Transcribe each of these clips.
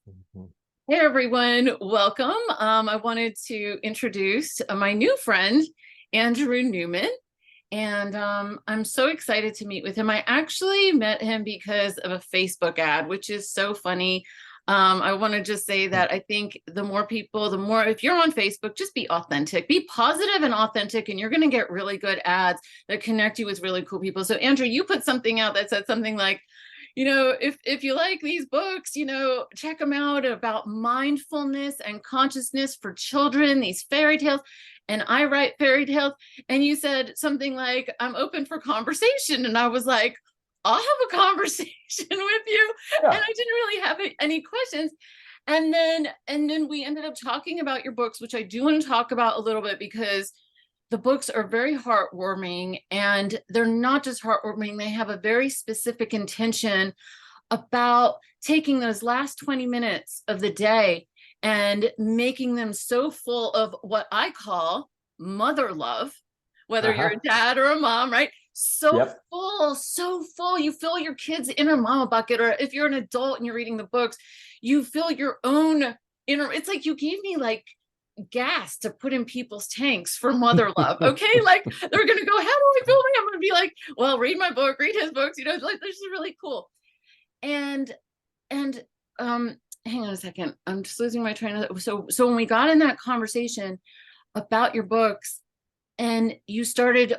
Mhm. Hey everyone, welcome. I wanted to introduce my new friend, Andrew Newman, and I'm so excited to meet with him. I actually met him because of a Facebook ad, which is so funny. I want to just say that I think the more people, the more, if you're on Facebook, just be authentic, be positive and authentic, and you're going to get really good ads that connect you with really cool people. So, Andrew, you put something out that said something like, if you like these books, check them out about mindfulness and consciousness for children, these fairy tales. And I write fairy tales. And you said something like, I'm open for conversation. And I was like, I'll have a conversation with you. And Yeah. I didn't really have any questions. And then we ended up talking about your books, which I do want to talk about a little bit because the books are very heartwarming, and they're not just heartwarming, they have a very specific intention about taking those last 20 minutes of the day and making them so full of what I call mother love, whether you're a Uh-huh. dad or a mom, right? So Yep. full, so full. You fill your kid's inner mama bucket, or if you're an adult and you're reading the books, you fill your own inner. It's like you gave me like gas to put in people's tanks for mother love. Okay. Like they're going to go, how do I feel? I'm going to be like, well, read my book, read his books, like this is really cool. And, and, hang on a second. I'm just losing my train of. So when we got in that conversation about your books and you started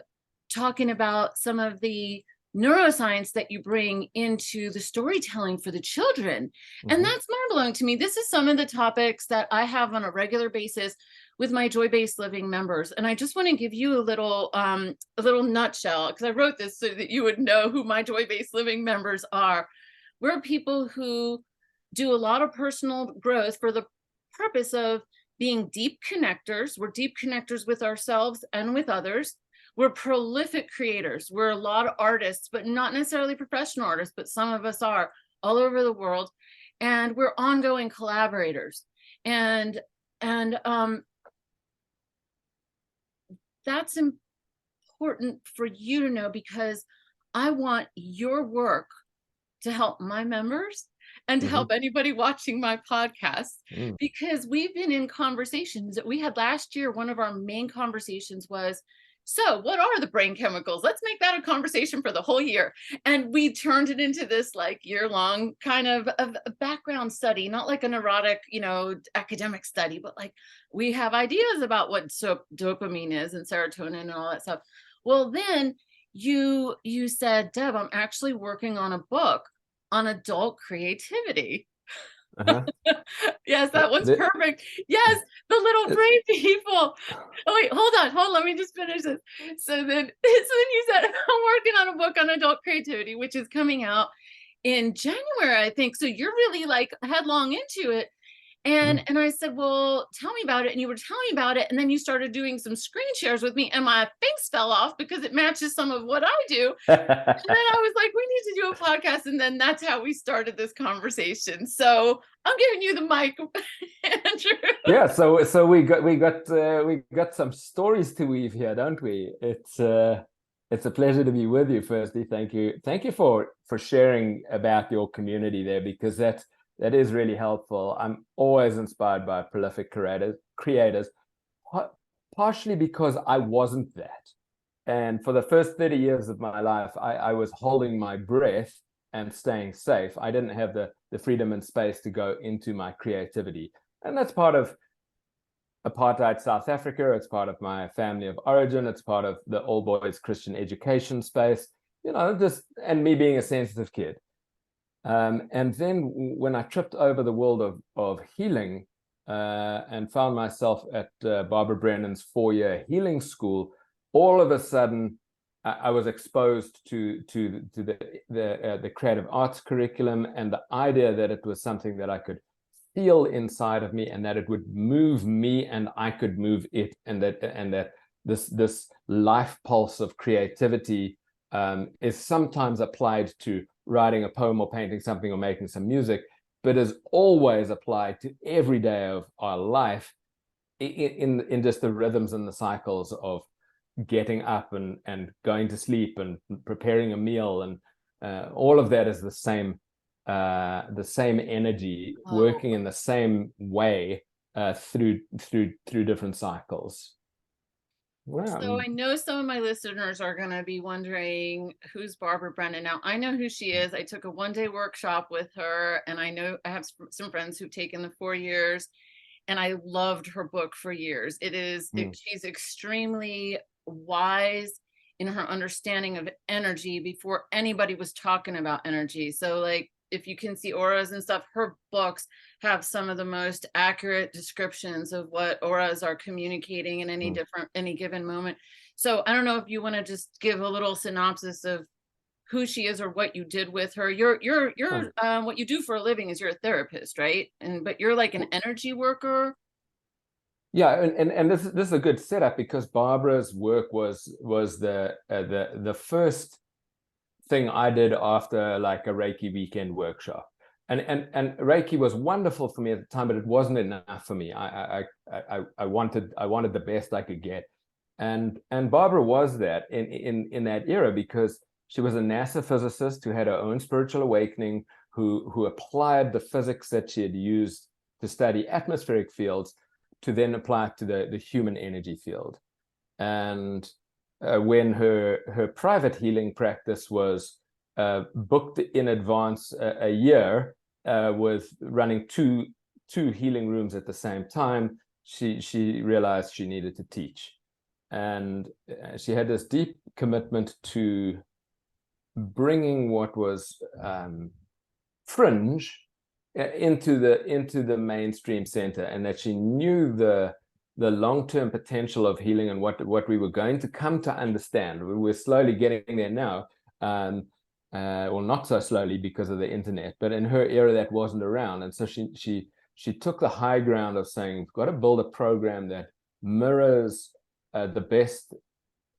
talking about some of the neuroscience that you bring into the storytelling for the children. And Mhm. that's mind blowing to me. This is some of the topics that I have on a regular basis with my joy-based living members. And I just want to give you a little nutshell, because I wrote this so that you would know who my joy-based living members are. We're people who do a lot of personal growth for the purpose of being deep connectors. We're deep connectors with ourselves and with others. We're prolific creators. We're a lot of artists, but not necessarily professional artists, but some of us are all over the world. And we're ongoing collaborators. And that's important for you to know, because I want your work to help my members and to help Mhm. anybody watching my podcast, Mm. because we've been in conversations that we had last year. One of our main conversations was, so what are the brain chemicals? Let's make that a conversation for the whole year. And we turned it into this like year-long kind of a background study, not like a neurotic, academic study, but like we have ideas about what dopamine is and serotonin and all that stuff. Well, then you said, Deb, I'm actually working on a book on adult creativity. Uh-huh. Yes, Uh, that one's the- perfect. Yes, the little uh, brain people. Oh wait, hold on, let me just finish this. So then you said, I'm working on a book on adult creativity, which is coming out in January, I think. So you're really like headlong into it. And mm. and I said, well, tell me about it. And you were telling me about it. And then you started doing some screen shares with me, and my face fell off because it matches some of what I do. And then I was like, we need to do a podcast. And then that's how we started this conversation. So I'm giving you the mic, Andrew. Yeah, so we got some stories to weave here, don't we? It's a pleasure to be with you. Firstly, thank you for sharing about your community there, because that is really helpful. I'm always inspired by prolific creators, partially because I wasn't that. And for the first 30 years of my life, I was holding my breath and staying safe. I didn't have the freedom and space to go into my creativity. And that's part of apartheid South Africa. It's part of my family of origin. It's part of the all boys Christian education space, just, and me being a sensitive kid. And then when I tripped over the world of healing, and found myself at Barbara Brennan's 4-year healing school, all of a sudden I was exposed to the creative arts curriculum, and the idea that it was something that I could feel inside of me, and that it would move me and I could move it, and that this life pulse of creativity is sometimes applied to writing a poem or painting something or making some music, but is always applied to every day of our life, in just the rhythms and the cycles of getting up and going to sleep and preparing a meal, and all of that is the same the same energy, Oh, working in the same way through different cycles. so Wow. I know some of my listeners are going to be wondering who's Barbara Brennan. Now, I know who she is. I took a one-day workshop with her, and I know I have some friends who've taken the 4 years, and I loved her book for years. She's extremely wise in her understanding of energy before anybody was talking about energy. So like, if you can see auras and stuff, her books have some of the most accurate descriptions of what auras are communicating in any given moment. So I don't know if you want to just give a little synopsis of who she is or what you did with her. You're what you do for a living is you're a therapist, right? But you're like an energy worker. Yeah, and this is a good setup, because Barbara's work was the first thing I did after like a Reiki weekend workshop. And Reiki was wonderful for me at the time, but it wasn't enough for me. I wanted the best I could get. And Barbara was that in that era, because she was a NASA physicist who had her own spiritual awakening, who applied the physics that she had used to study atmospheric fields to then apply it to the human energy field. And when her private healing practice was booked in advance a year, with running two healing rooms at the same time, she realized she needed to teach. And she had this deep commitment to bringing what was fringe into the mainstream center, and that she knew the long-term potential of healing and what we were going to come to understand. We're slowly getting there now, well, not so slowly because of the internet, but in her era that wasn't around. And so she took the high ground of saying, we've got to build a program that mirrors the best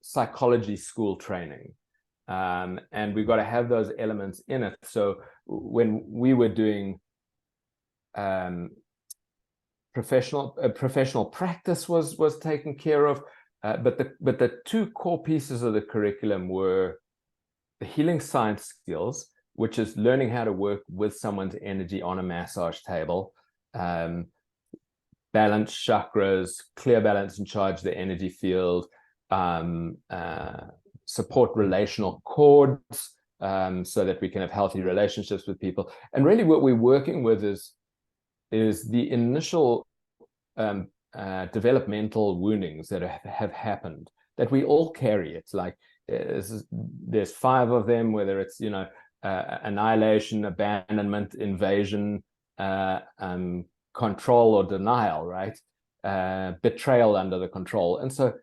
psychology school training. And we've got to have those elements in it. So when we were doing professional practice was taken care of, but the two core pieces of the curriculum were the healing science skills, which is learning how to work with someone's energy on a massage table, balance chakras, clear, balance, and charge the energy field, support relational cords, so that we can have healthy relationships with people. And really what we're working with is the initial developmental woundings that have happened, that we all carry. It's like there's 5 of them, whether it's annihilation, abandonment, invasion, control or denial, right? Betrayal under the control. And so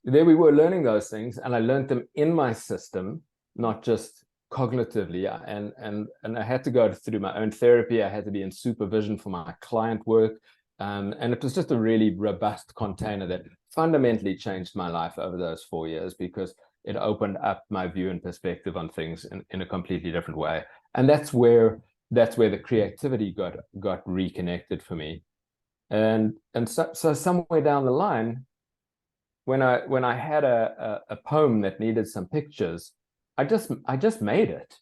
there we were learning those things, and I learned them in my system, not just cognitively. And I had to go through my own therapy. I had to be in supervision for my client work. And it was just a really robust container that fundamentally changed my life over those 4 years, because it opened up my view and perspective on things in a completely different way. And that's where the creativity got reconnected for me. And so somewhere down the line, when I had a poem that needed some pictures, I just made it.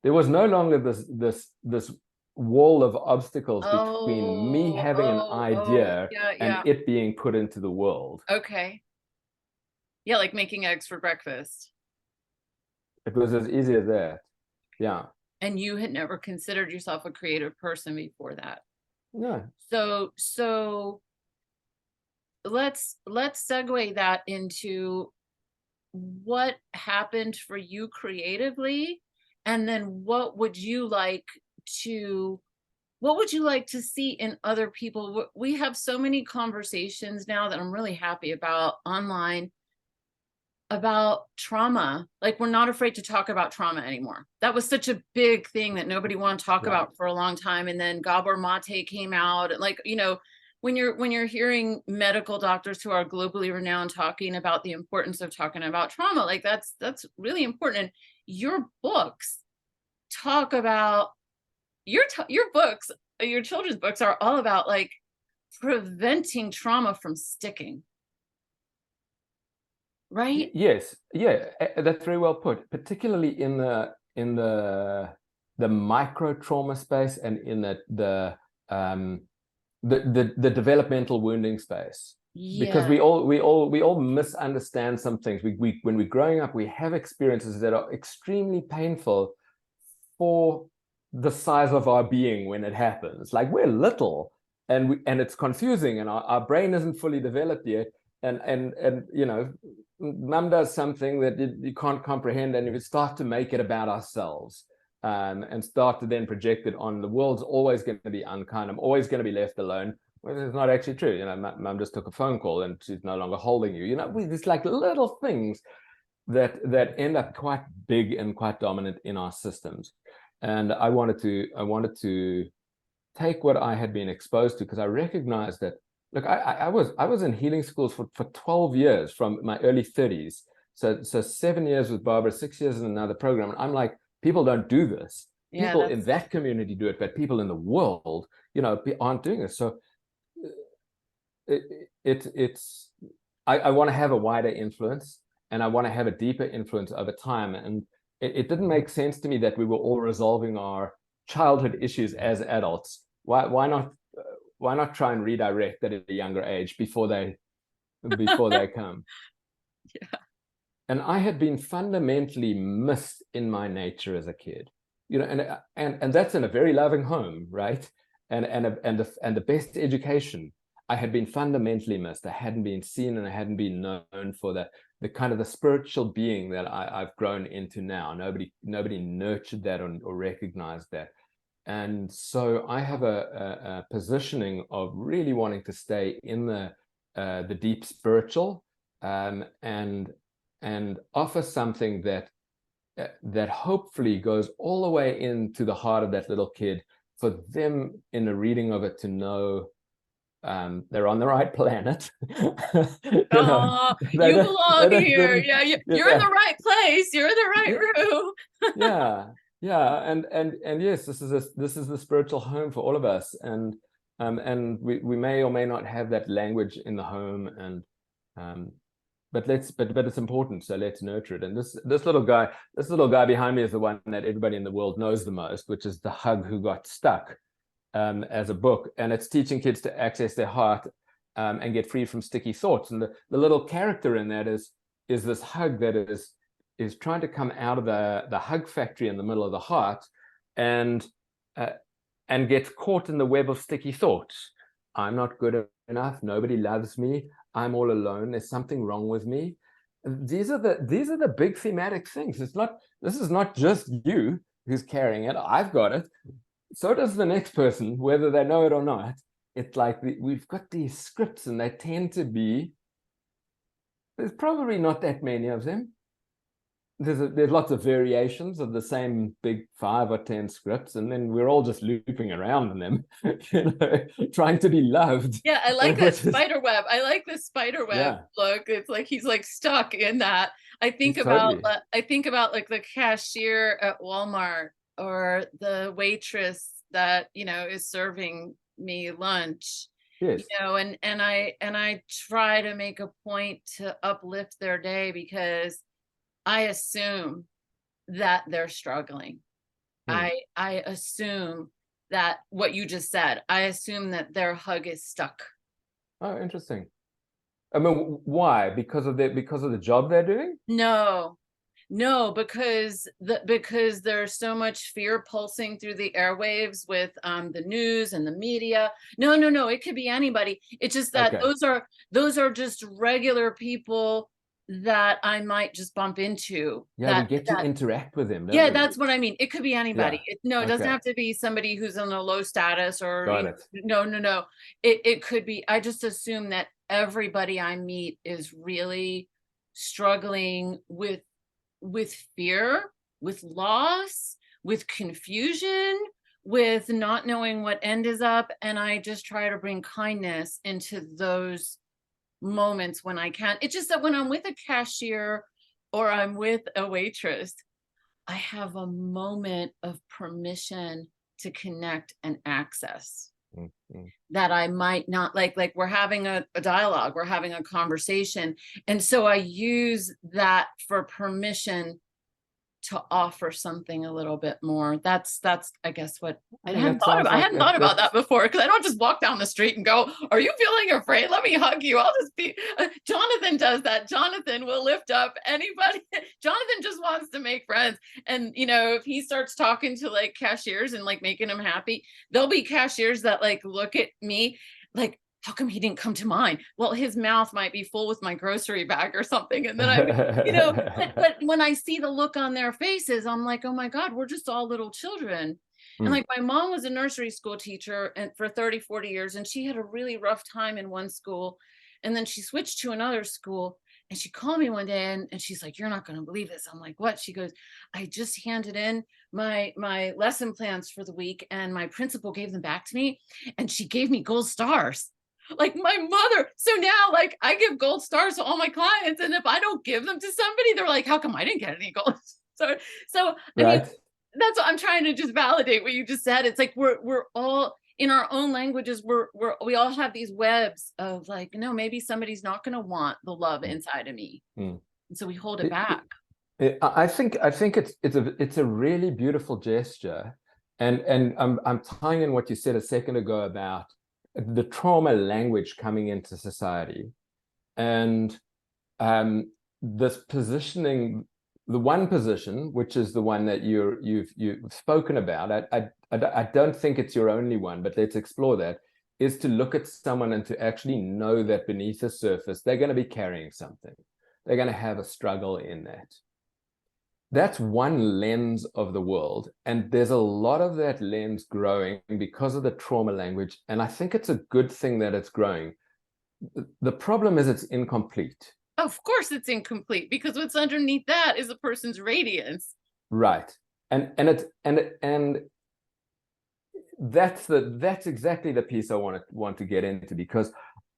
There was no longer this wall of obstacles between me having an idea and it being put into the world. Okay. Yeah, like making eggs for breakfast. It was as easy as that. Yeah. And you had never considered yourself a creative person before that. No. So let's segue that into what happened for you creatively, and then what would you like to see in other people? We have so many conversations now that I'm really happy about online about trauma. Like, we're not afraid to talk about trauma anymore. That was such a big thing that nobody wanted to talk about for a long time. And then Gabor Mate came out, and like, when you're hearing medical doctors who are globally renowned talking about the importance of talking about trauma, like that's really important. And your books talk about your books, your children's books are all about like preventing trauma from sticking. Right? Yes. Yeah, that's very well put, particularly in the the micro trauma space and in the developmental wounding space. Because Yeah. we all misunderstand some things. We when we're growing up, we have experiences that are extremely painful for the size of our being when it happens. Like, we're little, and it's confusing, and our brain isn't fully developed yet, and you know, mum does something that you can't comprehend, and we start to make it about ourselves, and start to then project it on the world's always going to be unkind. I'm always going to be left alone. Well, it's not actually true. You know, mum just took a phone call and she's no longer holding you. You know, there's like little things that end up quite big and quite dominant in our systems. And I wanted to take what I had been exposed to, because I recognized that, look, I was in healing schools for 12 years from my early 30s. So 7 years with Barbara, 6 years in another program. And I'm like, people don't do this. Yeah, People in that community do it, but people in the world, you know, aren't doing it. So I want to have a wider influence, and I want to have a deeper influence over time. And it didn't make sense to me that we were all resolving our childhood issues as adults. Why not try and redirect that at a younger age before they come? Yeah. And I had been fundamentally missed in my nature as a kid, you know, and that's in a very loving home, right? And the best education. I had been fundamentally missed. I hadn't been seen, and I hadn't been known for the kind of the spiritual being that I've grown into now. Nobody nurtured that or recognized that. And so I have a positioning of really wanting to stay in the deep spiritual, and offer something that hopefully goes all the way into the heart of that little kid, for them in a reading of it to know they're on the right planet. Oh, you belong here. Yeah, you're in yeah, the right place. You're in the right room. yeah, and yes, this is the spiritual home for all of us, and we may or may not have that language in the home, and but it's important, so let's nurture it. And this little guy behind me is the one that everybody in the world knows the most, which is The Hug Who Got Stuck, as a book, and it's teaching kids to access their heart, and get free from sticky thoughts. And the little character in that is this hug that is trying to come out of the hug factory in the middle of the heart, and gets caught in the web of sticky thoughts. I'm not good enough. Nobody loves me. I'm all alone. There's something wrong with me. These are the big thematic things. This is not just you who's carrying it. I've got it. So does the next person, whether they know it or not. It's like we've got these scripts, and they tend to be, there's probably not that many of them. There's lots of variations of the same big 5 or 10 scripts, and then we're all just looping around in them, you know, trying to be loved. Yeah, I like that spider web. I like the spider web look. It's like he's like stuck in that. I think about like the cashier at Walmart, or the waitress that, you know, is serving me lunch. Yes. You know, and I try to make a point to uplift their day, because I assume that they're struggling. I assume that what you just said, I assume that their hug is stuck. Oh, interesting. I mean, why? Because of the job they're doing? No, because there's so much fear pulsing through the airwaves with the news and the media. No, it could be anybody. It's just that those are just regular people that I might just bump into. Yeah, we get to interact with them. Yeah, that's what I mean. It could be anybody. Yeah. It doesn't have to be somebody who's in a low status, or Got it. No. It could be. I just assume that everybody I meet is really struggling with fear, with loss, with confusion, with not knowing what end is up. And I just try to bring kindness into those moments when I can. It's just that when I'm with a cashier or I'm with a waitress, I have a moment of permission to connect and access that I might not like we're having a dialogue, we're having a conversation. And so I use that for permission to offer something a little bit more. That's I guess what I mean, that sounds I like hadn't thought about that that's before, because I don't just walk down the street and go, "Are you feeling afraid? Let me hug you." I'll just be Jonathan does that. Jonathan will lift up anybody. Jonathan just wants to make friends. And if he starts talking to like cashiers and like making them happy, there'll be cashiers that like look at me like, how come he didn't come to mine? Well, his mouth might be full with my grocery bag or something. And then but when I see the look on their faces, I'm like, oh my God, we're just all little children. And like my mom was a nursery school teacher and for 30, 40 years, and she had a really rough time in one school. And then she switched to another school. And she called me one day and she's like, "You're not going to believe this." I'm like, "What?" She goes, "I just handed in my lesson plans for the week and my principal gave them back to me and she gave me gold stars." Like my mother. So now like I give gold stars to all my clients. And if I don't give them to somebody, they're like, "How come I didn't get any gold?" So I mean, right. that's what I'm trying to just validate what you just said. It's like we're all in our own languages, we all have these webs of like, no, maybe somebody's not going to want the love inside of me. And so we hold it back. I think it's a really beautiful gesture, and I'm tying in what you said a second ago about the trauma language coming into society, and this positioning, the one position, which is the one that you've spoken about. I don't think it's your only one, but let's explore that, is to look at someone and to actually know that beneath the surface, they're going to be carrying something. They're going to have a struggle in that. That's one lens of the world. And there's a lot of that lens growing because of the trauma language. And I think it's a good thing that it's growing. The problem is it's incomplete. Of course it's incomplete, because what's underneath that is a person's radiance. Right. And that's exactly the piece I want to get into, because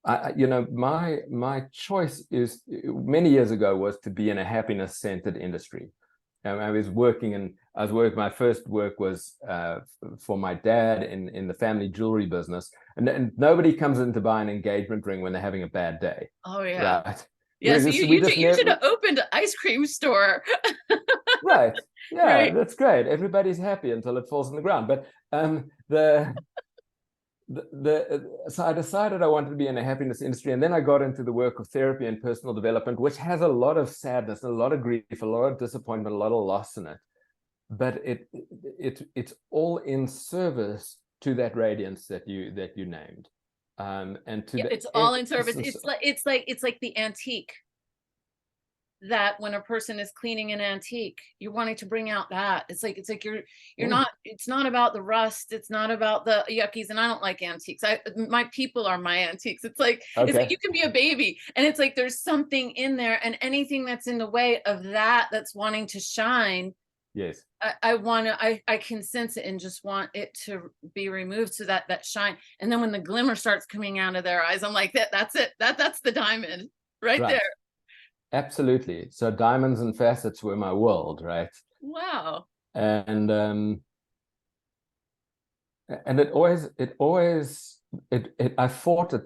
my choice is many years ago was to be in a happiness centered industry. I was working my first work was for my dad in the family jewelry business, and nobody comes in to buy an engagement ring when they're having a bad day. Oh yeah. Right. Yeah, so you should have opened an ice cream store. Right. Yeah, right. That's great. Everybody's happy until it falls on the ground. But so I decided I wanted to be in a happiness industry, and then I got into the work of therapy and personal development, which has a lot of sadness, a lot of grief, a lot of disappointment, a lot of loss in it. But it's all in service to that radiance that you named. And to it's all in service. It's like the antique, that when a person is cleaning an antique, you're wanting to bring out that. It's like you're not, it's not about the rust, it's not about the yuckies. And I don't like antiques. My people are my antiques. It's like It's like you can be a baby and it's like there's something in there, and anything that's in the way of that's wanting to shine. Yes. I can sense it and just want it to be removed, so that shine. And then when the glimmer starts coming out of their eyes, I'm like, that's it. That's the diamond right there. Absolutely. So diamonds and facets were my world, right? Wow. And it always I fought at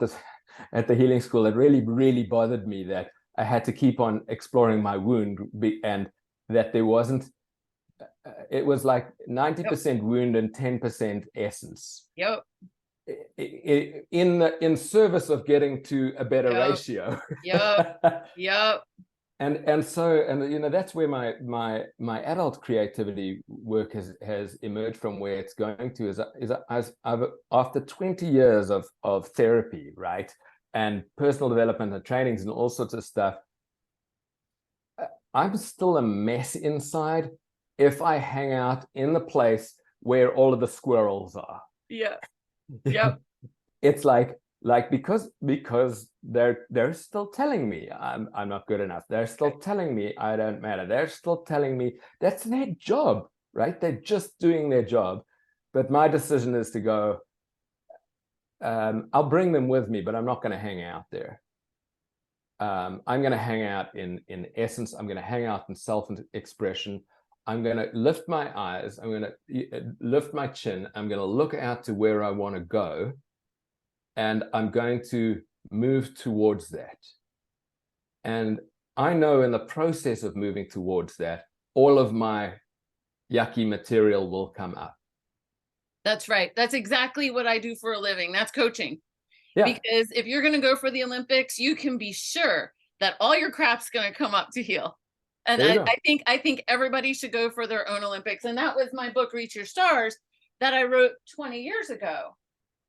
the healing school. It really bothered me that I had to keep on exploring my wound, and that there wasn't. It was like 90% wound and 10% essence. Yep. In service of getting to a better ratio. Yep. And so that's where my adult creativity work has emerged from. Where it's going to is I've after 20 years of therapy, right, and personal development and trainings and all sorts of stuff, I'm still a mess inside if I hang out in the place where all of the squirrels are. Yeah. Yep. It's like because they're still telling me I'm not good enough. They're still telling me I don't matter. They're still telling me that's their job, right? They're just doing their job. But my decision is to go, I'll bring them with me, but I'm not going to hang out there. I'm going to hang out in essence. I'm going to hang out in self-expression. I'm going to lift my eyes. I'm going to lift my chin. I'm going to look out to where I want to go. And I'm going to move towards that. And I know in the process of moving towards that, all of my yucky material will come up. That's right. That's exactly what I do for a living. That's coaching. Yeah. Because if you're going to go for the Olympics, you can be sure that all your crap's going to come up to heal. And I think everybody should go for their own Olympics. And that was my book, Reach Your Stars, that I wrote 20 years ago.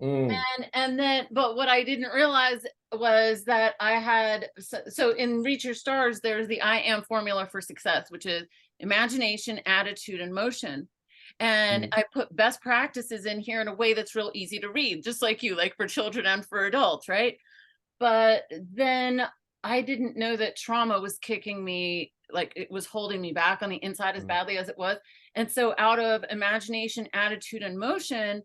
And then, but what I didn't realize was that I had, so in Reach Your Stars, there's the I am formula for success, which is imagination, attitude, and motion. And I put best practices in here in a way that's real easy to read, just like you, like for children and for adults, right? But then I didn't know that trauma was kicking me, like it was holding me back on the inside as badly as it was. And so out of imagination, attitude, and motion,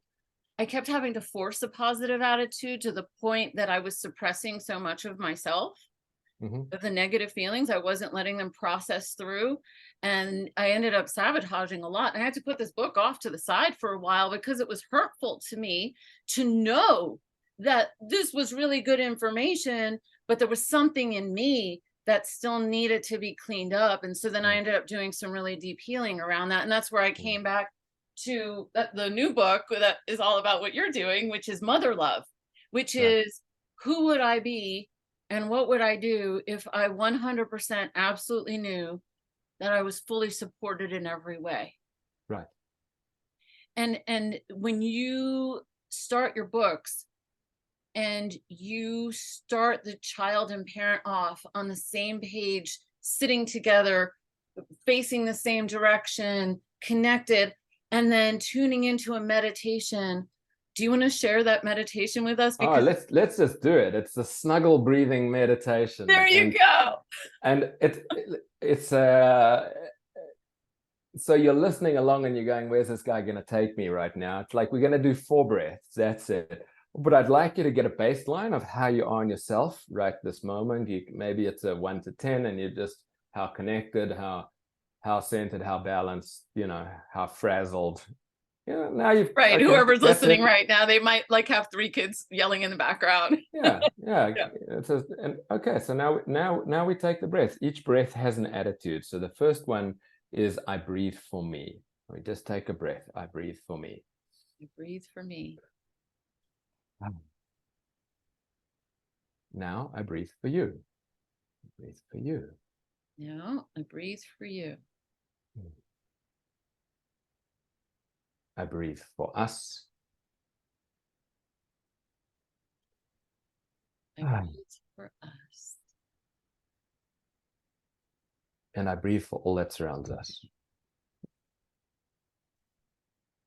I kept having to force a positive attitude to the point that I was suppressing so much of myself, of the negative feelings. I wasn't letting them process through. And I ended up sabotaging a lot. And I had to put this book off to the side for a while because it was hurtful to me to know that this was really good information, but there was something in me that still needed to be cleaned up. And so then I ended up doing some really deep healing around that. And that's where I came back to the new book that is all about what you're doing, which is Mother Love, which is who would I be and what would I do if I 100% absolutely knew that I was fully supported in every way. Right. And when you start your books and you start the child and parent off on the same page, sitting together, facing the same direction, connected, and then tuning into a meditation. Do you want to share that meditation with us? Because let's just do it. It's the snuggle breathing meditation. There you go. And it's so you're listening along and you're going, where's this guy going to take me right now? It's like, we're going to do 4 breaths. That's it. But I'd like you to get a baseline of how you are on yourself right this moment. Maybe it's a 1 to 10 and you're just how connected, how centered, how balanced, how frazzled. Now you've right. Okay, whoever's listening right now, they might like have 3 kids yelling in the background. yeah. Okay. So now we take the breath. Each breath has an attitude. So the first one is I breathe for me. We just take a breath. I breathe for me. I breathe for me. Now I breathe for you. I breathe for you. Now I breathe for you. I breathe for us. I breathe for us. And I breathe for all that surrounds us.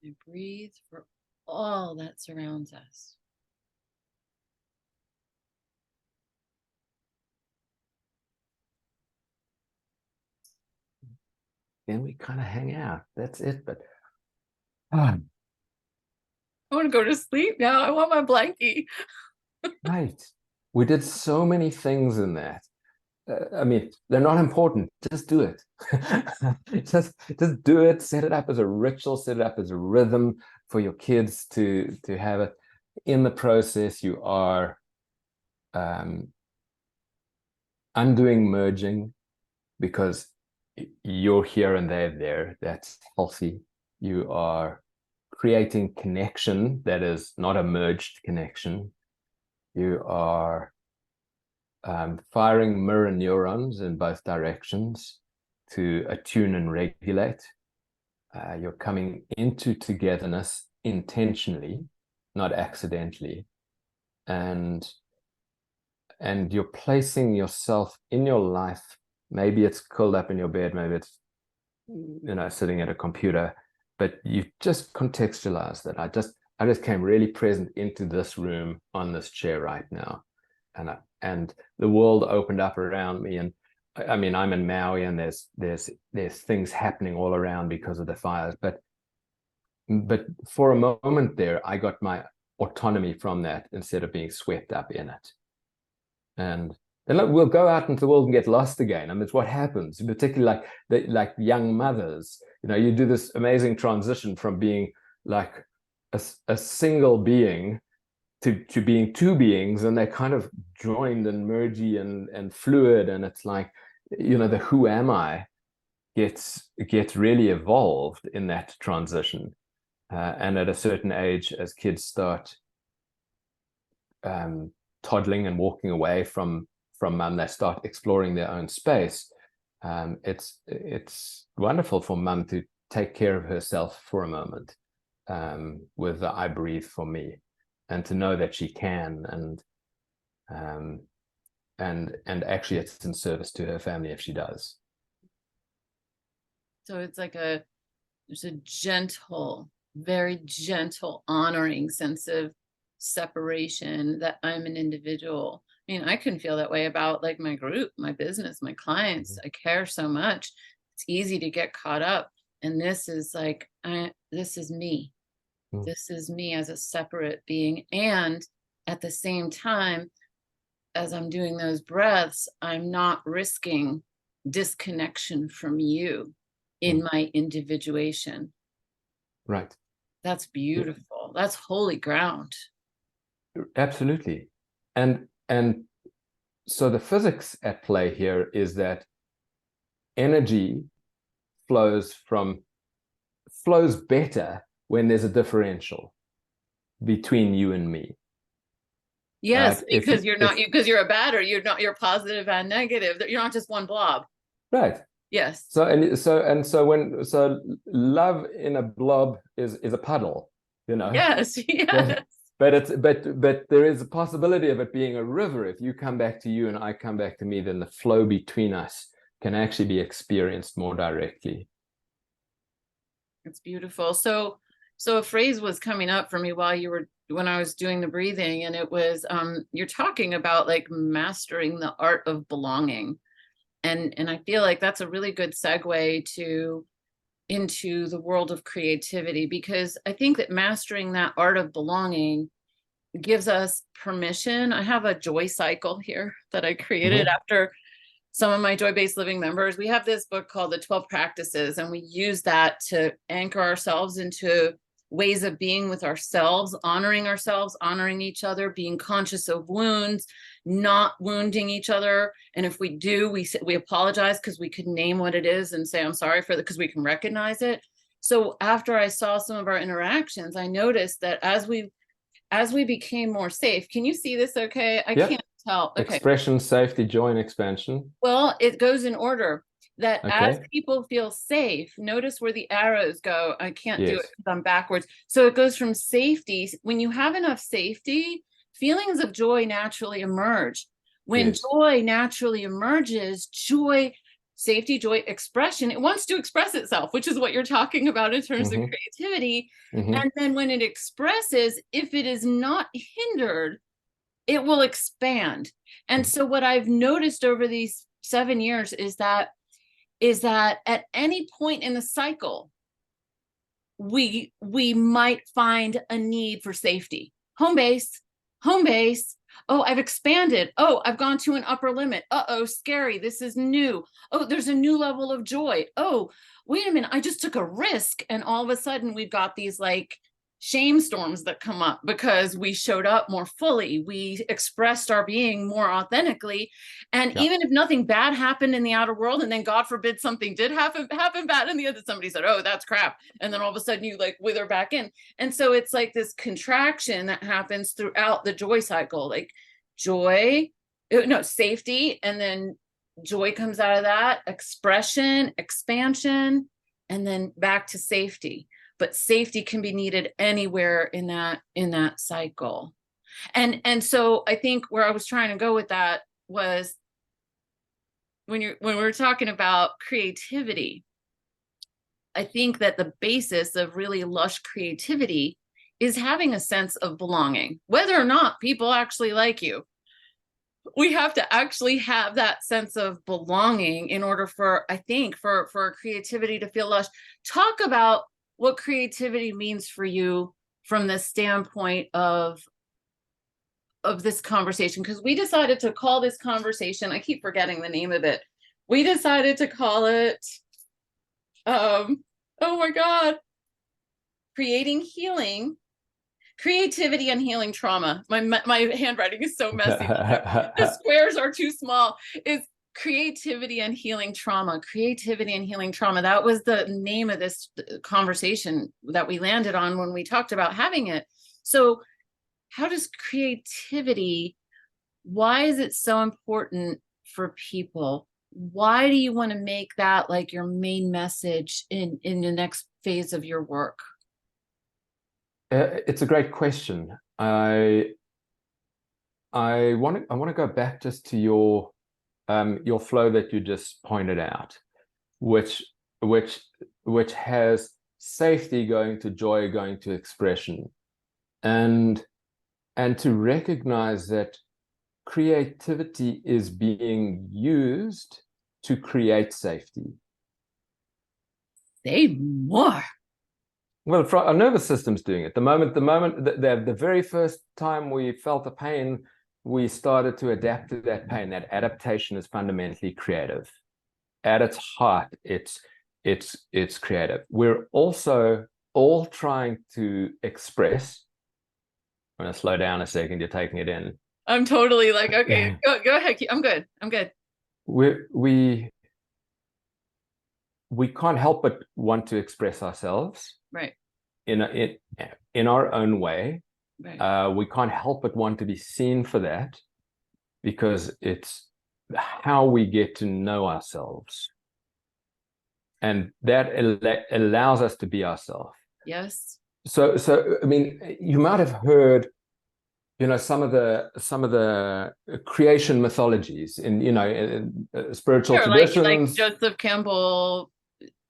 I breathe for all that surrounds us. Then we kind of hang out. That's it. But I want to go to sleep now. I want my blankie. Right. We did so many things in that. I mean, they're not important. Just do it. just do it. Set it up as a ritual. Set it up as a rhythm for your kids to have it. In the process, you are undoing merging because you're here and they're there. That's healthy. You are creating connection that is not a merged connection. You are firing mirror neurons in both directions to attune and regulate. You're coming into togetherness intentionally, not accidentally. And you're placing yourself in your life. Maybe it's curled up in your bed, maybe it's sitting at a computer, but you just contextualize that. I just came really present into this room on this chair right now, and the world opened up around me. And I mean, I'm in Maui, and there's things happening all around because of the fires. But for a moment there, I got my autonomy from that instead of being swept up in it. And then we'll go out into the world and get lost again. I mean, it's what happens, particularly like young mothers. You do this amazing transition from being like a single being to being 2 beings, and they're kind of joined and mergy and fluid. And it's like, the who am I gets really evolved in that transition. And at a certain age, as kids start toddling and walking away from mum, they start exploring their own space. It's wonderful for mum to take care of herself for a moment, with the I breathe for me, and to know that she can, and actually it's in service to her family if she does. So it's like there's a gentle, very gentle, honoring sense of separation, that I'm an individual. I mean, I can feel that way about like my group, my business, my clients. I care so much. It's easy to get caught up. And this is like, this is me. This is me as a separate being. And at the same time, as I'm doing those breaths, I'm not risking disconnection from you in my individuation. Right. That's beautiful. That's holy ground. Absolutely. And so the physics at play here is that energy flows better when there's a differential between you and me. Yes, because because you're a battery, you're positive and negative. You're not just one blob. Right. Yes. So love in a blob is a puddle, Yes. Yes. But there is a possibility of it being a river. If you come back to you and I come back to me, then the flow between us can actually be experienced more directly. It's beautiful. So a phrase was coming up for me when I was doing the breathing, and it was you're talking about like mastering the art of belonging. And I feel like that's a really good segue into the world of creativity, because I think that mastering that art of belonging gives us permission. I have a joy cycle here that I created after some of my joy-based living members. We have this book called The 12 Practices, and we use that to anchor ourselves into ways of being with ourselves, honoring each other, being conscious of wounds, not wounding each other. And if we do, we apologize, because we could name what it is and say, I'm sorry for that, because we can recognize it. So after I saw some of our interactions, I noticed that as we became more safe, can you see this okay? I can't tell. Okay. Expression, safety, joy, and expansion. Well, it goes in order. That as people feel safe, notice where the arrows go. I can't do it because I'm backwards. So it goes from safety. When you have enough safety, feelings of joy naturally emerge. When joy naturally emerges, safety, joy, expression, it wants to express itself, which is what you're talking about in terms of creativity. And then when it expresses, if it is not hindered, it will expand. And so what I've noticed over these 7 years is that at any point in the cycle, we might find a need for safety. Home base. Oh, I've expanded. Oh, I've gone to an upper limit. Uh-oh, scary. This is new. Oh, there's a new level of joy. Oh, wait a minute. I just took a risk. And all of a sudden we've got these like shame storms that come up because we showed up more fully. We expressed our being more authentically. And even if nothing bad happened in the outer world, and then God forbid something did happen bad in the other, somebody said, oh, that's crap. And then all of a sudden you like wither back in. And so it's like this contraction that happens throughout the joy cycle, like safety. And then joy comes out of that, expression, expansion, and then back to safety. But safety can be needed anywhere in that cycle. And so I think where I was trying to go with that was when we're talking about creativity, I think that the basis of really lush creativity is having a sense of belonging, whether or not people actually like you. We have to actually have that sense of belonging in order for creativity to feel lush. Talk about what creativity means for you from the standpoint of this conversation, because we decided to call this conversation, I keep forgetting the name of it. We decided to call it, oh my God, creativity and healing trauma. My handwriting is so messy. The squares are too small. It's creativity and healing trauma. Creativity and healing trauma. That was the name of this conversation that we landed on when we talked about having it. So how does creativity, why is it so important for people? Why do you want to make that like your main message in the next phase of your work? It's a great question. I want to go back just to your flow that you just pointed out, which has safety going to joy, going to expression, and to recognize that creativity is being used to create safety. Say more. Well, our nervous system's doing it. The very first time we felt the pain, we started to adapt to that pain. That adaptation is fundamentally creative. At its heart, it's creative. We're also all trying to express. I'm going to slow down a second. You're taking it in. I'm totally like, okay, go ahead. I'm good. We can't help but want to express ourselves, right, in our own way. right. We can't help but want to be seen for that, because it's how we get to know ourselves, and that allows us to be ourselves. Yes. So I mean, you might have heard, some of the creation mythologies in spiritual traditions, like Joseph Campbell.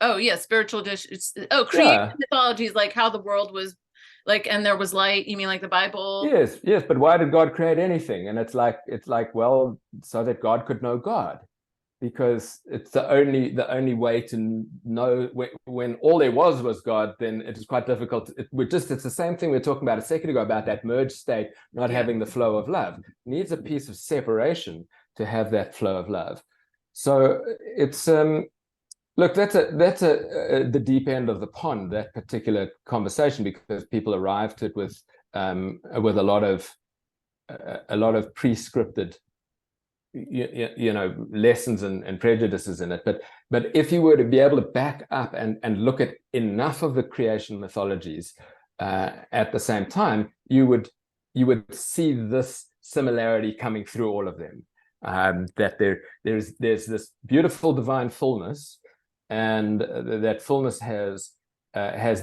Oh yeah, spiritual dishes. Oh, creation mythologies, like how the world was like, and there was light. You mean like the Bible? Yes, but why did God create anything? And it's like, well, so that God could know God, because it's the only way to know. When all there was God, then it is quite difficult. It's the same thing we were talking about a second ago about that merged state not having the flow of love. It needs a piece of separation to have that flow of love. So it's look, that's the deep end of the pond, that particular conversation, because people arrive to it with a lot of prescripted lessons and prejudices in it. But if you were to be able to back up and look at enough of the creation mythologies at the same time, you would see this similarity coming through all of them, that there's this beautiful divine fullness, and that fullness has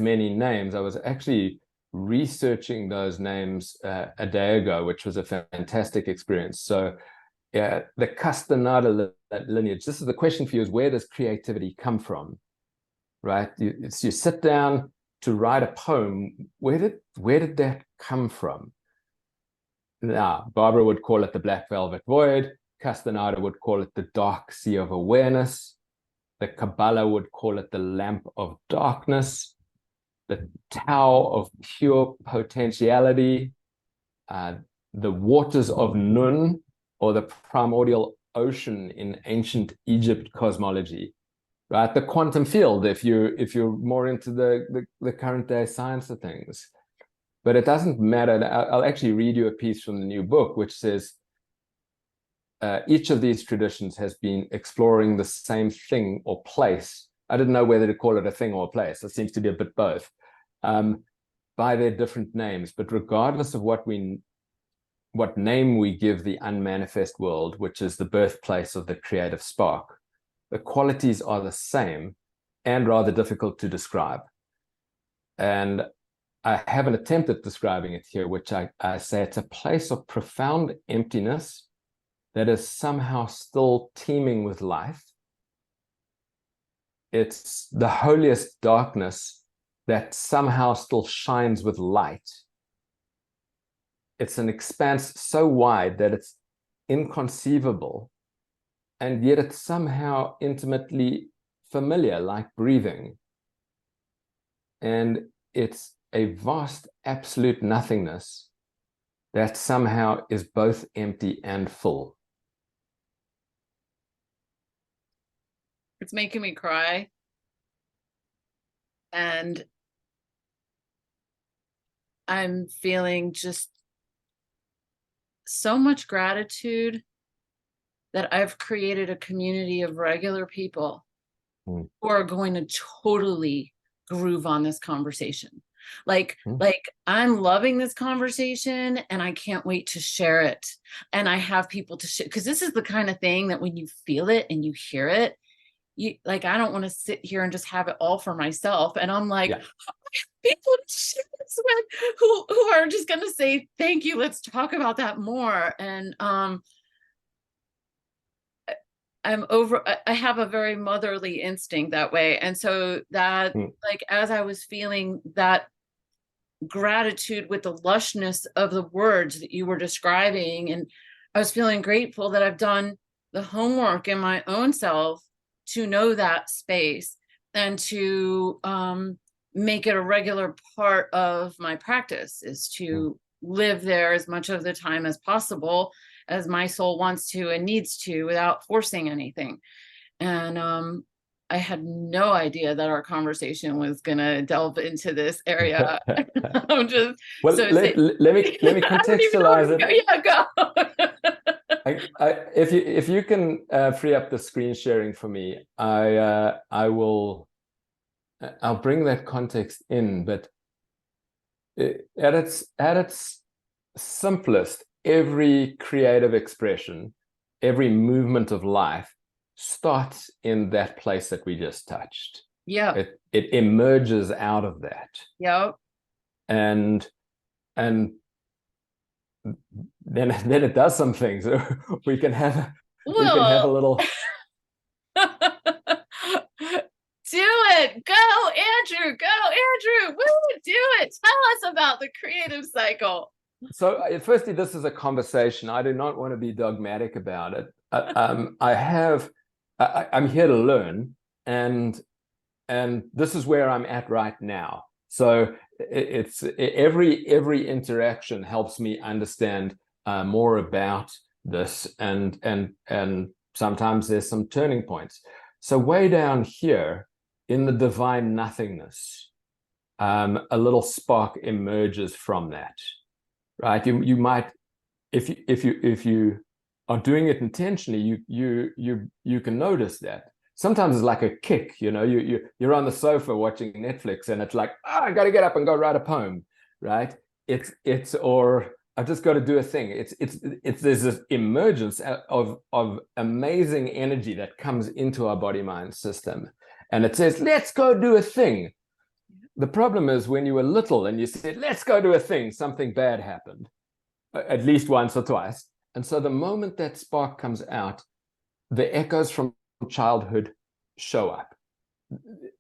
many names. I was actually researching those names a day ago, which was a fantastic experience. So the Castaneda lineage, this is the question for you, is where does creativity come from, right? You sit down to write a poem. Where did that come from? Now, Barbara would call it the Black Velvet Void. Castaneda would call it the Dark Sea of Awareness. The Kabbalah would call it the Lamp of Darkness. The Tao of Pure Potentiality. The Waters of Nun, or the primordial ocean in ancient Egypt cosmology, right? The quantum field, if you're more into the current day science of things. But it doesn't matter. I'll actually read you a piece from the new book, which says each of these traditions has been exploring the same thing or place. I didn't know whether to call it a thing or a place. It seems to be a bit both, by their different names. But regardless of what name we give the unmanifest world, which is the birthplace of the creative spark, the qualities are the same and rather difficult to describe. And I have an attempt at describing it here, which I say it's a place of profound emptiness that is somehow still teeming with life. It's the holiest darkness that somehow still shines with light. It's an expanse so wide that it's inconceivable, and yet it's somehow intimately familiar, like breathing. And it's a vast absolute nothingness that somehow is both empty and full. It's making me cry. And I'm feeling just so much gratitude that I've created a community of regular people Mm. who are going to totally groove on this conversation. Like I'm loving this conversation and I can't wait to share it. And I have people to share, because this is the kind of thing that when you feel it and you hear it, you like, I don't want to sit here and just have it all for myself. And I'm like, Yeah. people to share this with who are just going to say, thank you, let's talk about that more. And I have a very motherly instinct that way. And so that, like, as I was feeling that gratitude with the lushness of the words that you were describing, and I was feeling grateful that I've done the homework in my own self to know that space and to make it a regular part of my practice, is to live there as much of the time as possible, as my soul wants to and needs to, without forcing anything. And I had no idea that our conversation was going to delve into this area. I'm just well. so Let me contextualize it. Yeah, go. If you can free up the screen sharing for me, I will. I'll bring that context in, but at its simplest, every creative expression, every movement of life starts in that place that we just touched. Yeah. It emerges out of that. Yep. And then it does some things. We can have a little. Do it. Go, Andrew. Go, Andrew. Woo, do it. Tell us about the creative cycle. So firstly, this is a conversation. I do not want to be dogmatic about it. I'm here to learn, and this is where I'm at right now. So it's every interaction helps me understand more about this, and sometimes there's some turning points. So way down here in the divine nothingness, a little spark emerges from that. Right, you might, if you are doing it intentionally, you can notice that. Sometimes it's like a kick, you're on the sofa watching Netflix, and it's like, I got to get up and go write a poem, right? Or I've just got to do a thing. There's this emergence of amazing energy that comes into our body mind system, and it says, let's go do a thing. The problem is when you were little and you said, let's go do a thing, something bad happened, at least once or twice. And so the moment that spark comes out, the echoes from childhood show up.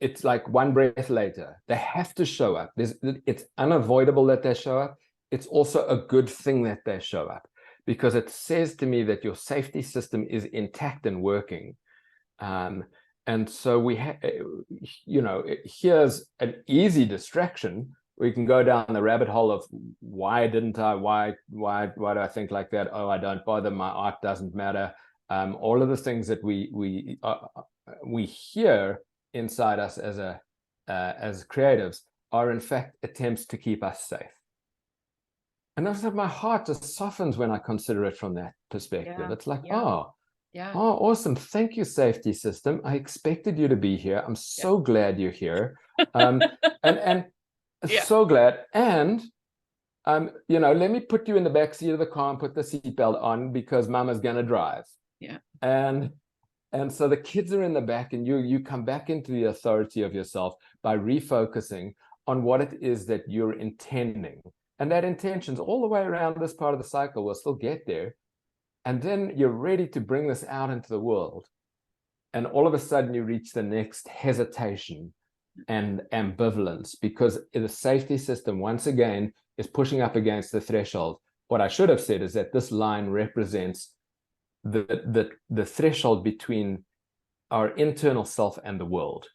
It's like one breath later. They have to show up. It's unavoidable that they show up. It's also a good thing that they show up, because it says to me that your safety system is intact and working. And so here's an easy distraction. We can go down the rabbit hole of why didn't I? Why do I think like that? Oh, I don't bother. My art doesn't matter. All of the things that we hear inside us as creatives are in fact attempts to keep us safe. And also my heart just softens when I consider it from that perspective. Yeah, it's like, yeah. Oh, awesome. Thank you, safety system. I expected you to be here. I'm so glad you're here. And so glad. And, let me put you in the back seat of the car and put the seatbelt on, because mama's going to drive. Yeah. And so the kids are in the back, and you come back into the authority of yourself by refocusing on what it is that you're intending. And that intention's all the way around this part of the cycle. We'll still get there. And then you're ready to bring this out into the world. And all of a sudden you reach the next hesitation and ambivalence, because the safety system, once again, is pushing up against the threshold. What I should have said is that this line represents the threshold between our internal self and the world.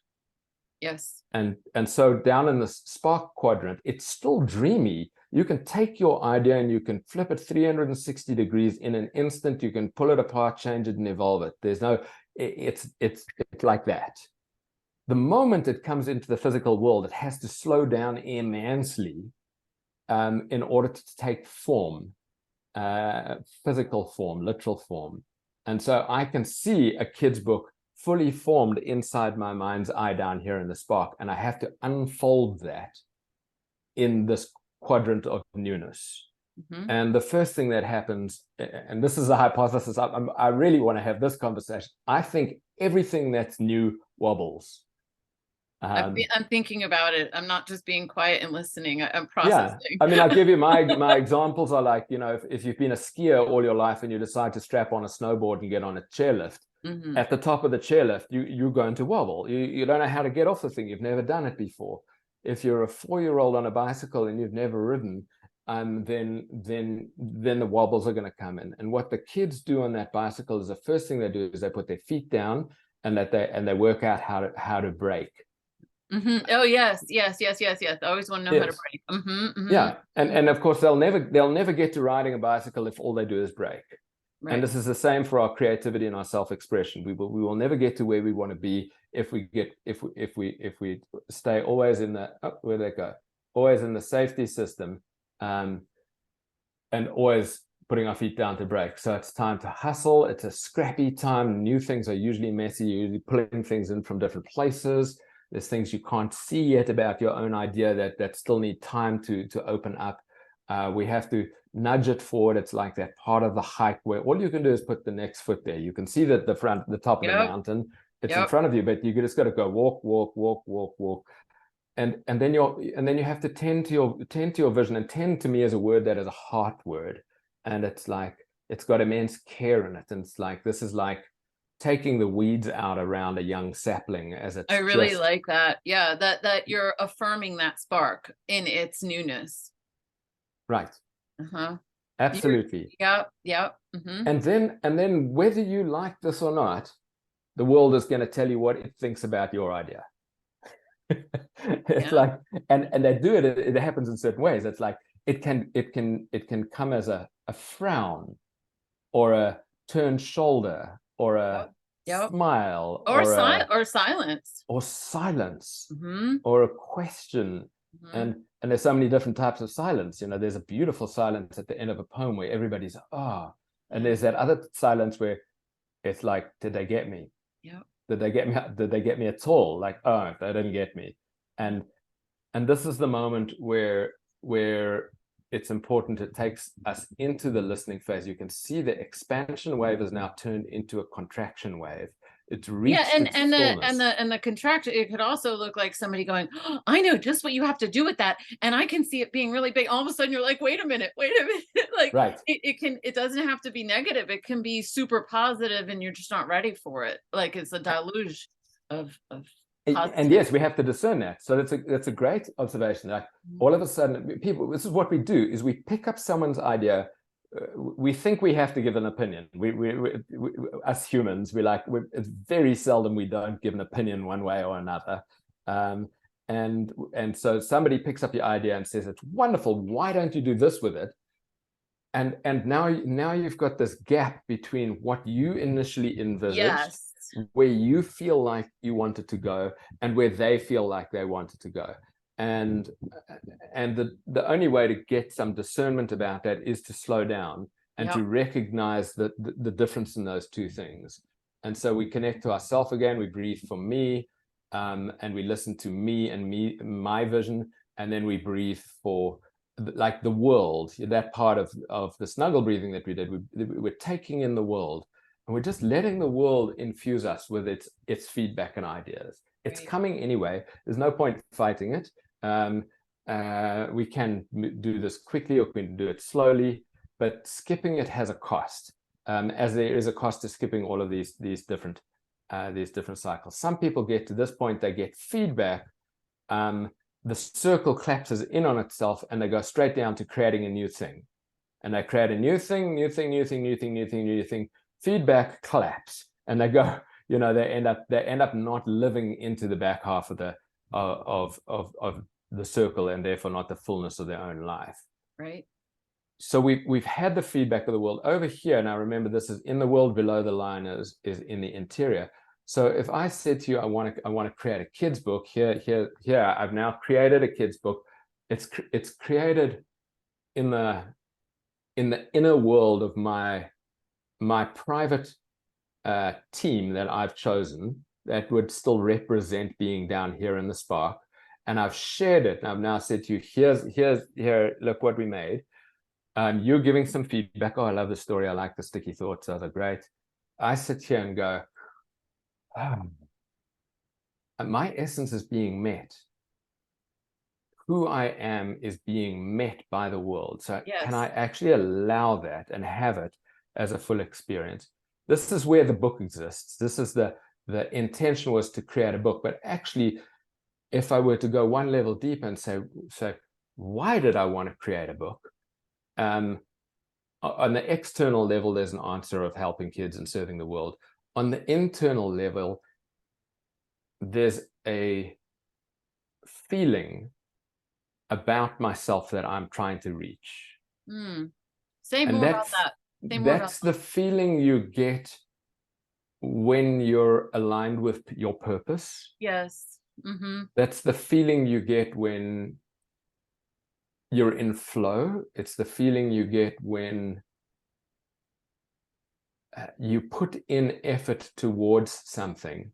Yes. And so down in the spark quadrant, it's still dreamy. You can take your idea and you can flip it 360 degrees in an instant. You can pull it apart, change it, and evolve it. There's no, it's like that. The moment it comes into the physical world, it has to slow down immensely in order to take form, physical form, literal form. And so I can see a kid's book fully formed inside my mind's eye down here in the spark, and I have to unfold that in this quadrant of newness. Mm-hmm. And the first thing that happens, and this is a hypothesis, I really want to have this conversation. I think everything that's new wobbles. I'm thinking about it. I'm not just being quiet and listening. I'm Yeah, processing. I mean, I'll give you my examples are like, you know, if you've been a skier all your life and you decide to strap on a snowboard and get on a chairlift, Mm-hmm. at the top of the chairlift, you're going to wobble. You don't know how to get off the thing. You've never done it before. If you're a 4-year-old on a bicycle and you've never ridden, then the wobbles are going to come in. And what the kids do on that bicycle is the first thing they do is they put their feet down and they work out how to brake. Mm-hmm. Oh yes. I always want to know how to brake. Mm-hmm, mm-hmm. Yeah, and of course they'll never get to riding a bicycle if all they do is brake. Right. And this is the same for our creativity and our self-expression. We will never get to where we want to be if we stay always in the where'd they go? Always in the safety system, and always putting our feet down to brake. So it's time to hustle. It's a scrappy time. New things are usually messy. You're usually pulling things in from different places. There's things you can't see yet about your own idea that still need time to open up. We have to nudge it forward. It's like that part of the hike where all you can do is put the next foot there. You can see that the top of the mountain, it's in front of you, but you just got to go walk. And then you have to tend to your vision. And tend to me is a word that is a heart word. And it's like, it's got immense care in it. And it's like, this is like taking the weeds out around a young sapling as it's I really like that. Yeah, that you're affirming that spark in its newness. Right. Uh-huh. Absolutely. Yep. Mm-hmm. And then whether you like this or not, the world is going to tell you what it thinks about your idea. It's like, and they do it. It happens in certain ways. It's like it can come as a frown, or a turned shoulder, or a smile, or silence, mm-hmm. or a question. Mm-hmm. And there's so many different types of silence. You know, there's a beautiful silence at the end of a poem where everybody's and there's that other silence where it's like, did they get me? Yeah. Did they get me? Did they get me at all? Like, oh, they didn't get me. And this is the moment where it's important. It takes us into the listening phase. You can see the expansion wave is now turned into a contraction wave. It's reached its fullness. and the contraction, it could also look like somebody going, oh, I know just what you have to do with that, and I can see it being really big. All of a sudden you're like, wait a minute. Like, right. It doesn't have to be negative. It can be super positive and you're just not ready for it. Like, it's a deluge of positivity. And yes, we have to discern that. So that's a great observation. Like, all of a sudden people, this is what we do, is we pick up someone's idea. We think we have to give an opinion. We us humans, it's very seldom we don't give an opinion one way or another. And so somebody picks up your idea and says, it's wonderful, why don't you do this with it? And now you've got this gap between what you initially envisaged, where you feel like you wanted to go, and where they feel like they wanted to go. And the only way to get some discernment about that is to slow down and to recognize the difference in those two things. And so we connect to ourselves again. We breathe for me, and we listen to me and my vision, and then we breathe for like the world. That part of the snuggle breathing that we did, we're taking in the world, and we're just letting the world infuse us with its feedback and ideas. It's coming anyway. There's no point fighting it. We can do this quickly, or we can do it slowly, but skipping it has a cost, as there is a cost to skipping all of these different cycles. Some people get to this point, they get feedback, the circle collapses in on itself, and they go straight down to creating a new thing, and they create a new thing. Feedback collapse, and they go, they end up not living into the back half of the circle, and therefore not the fullness of their own life. Right. So we've had the feedback of the world over here. Now remember, this is in the world below the line, is in the interior. So if I said to you, I want to create a kid's book, here, I've now created a kid's book. It's created in the inner world of my private team that I've chosen that would still represent being down here in the Spark. And I've shared it. And I've now said to you, here, look what we made. You're giving some feedback. Oh, I love the story. I like the sticky thoughts. Those are great. I sit here and go, oh, my essence is being met. Who I am is being met by the world. So can I actually allow that and have it as a full experience? This is where the book exists. This is the intention was to create a book. But actually, if I were to go one level deeper and say, why did I want to create a book? On the external level, there's an answer of helping kids and serving the world. On the internal level, there's a feeling about myself that I'm trying to reach. Say more about that. That's the feeling you get when you're aligned with your purpose. Yes. That's the feeling you get when you're in flow. It's the feeling you get when you put in effort towards something.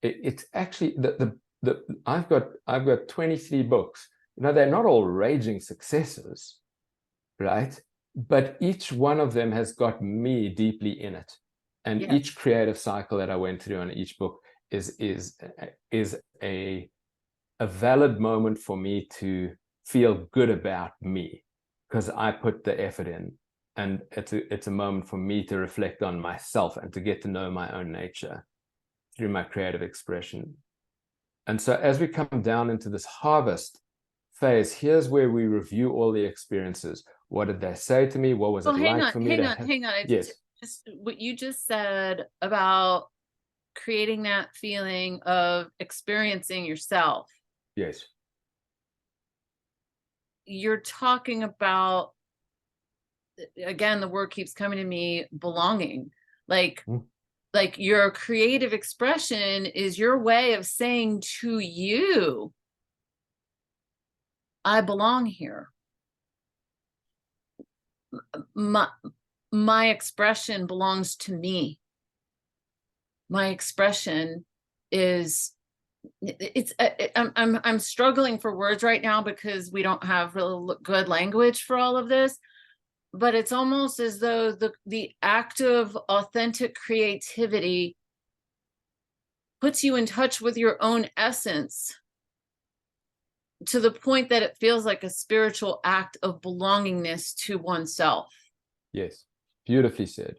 It's actually I've got 23 books. They're not all raging successes, right? But each one of them has got me deeply in it. And each creative cycle that I went through on each book is a valid moment for me to feel good about me because I put the effort in. And it's a moment for me to reflect on myself and to get to know my own nature through my creative expression. And so as we come down into this harvest phase, here's where we review all the experiences. What did they say to me? What was it like for me? Hang on. Yes. Just what you just said about creating that feeling of experiencing yourself. Yes. You're talking about, again, the word keeps coming to me, belonging. Like your creative expression is your way of saying to you, I belong here. My expression belongs to me. My expression is, I'm struggling for words right now because we don't have real good language for all of this. But it's almost as though the act of authentic creativity puts you in touch with your own essence to the point that it feels like a spiritual act of belongingness to oneself. Yes, beautifully said.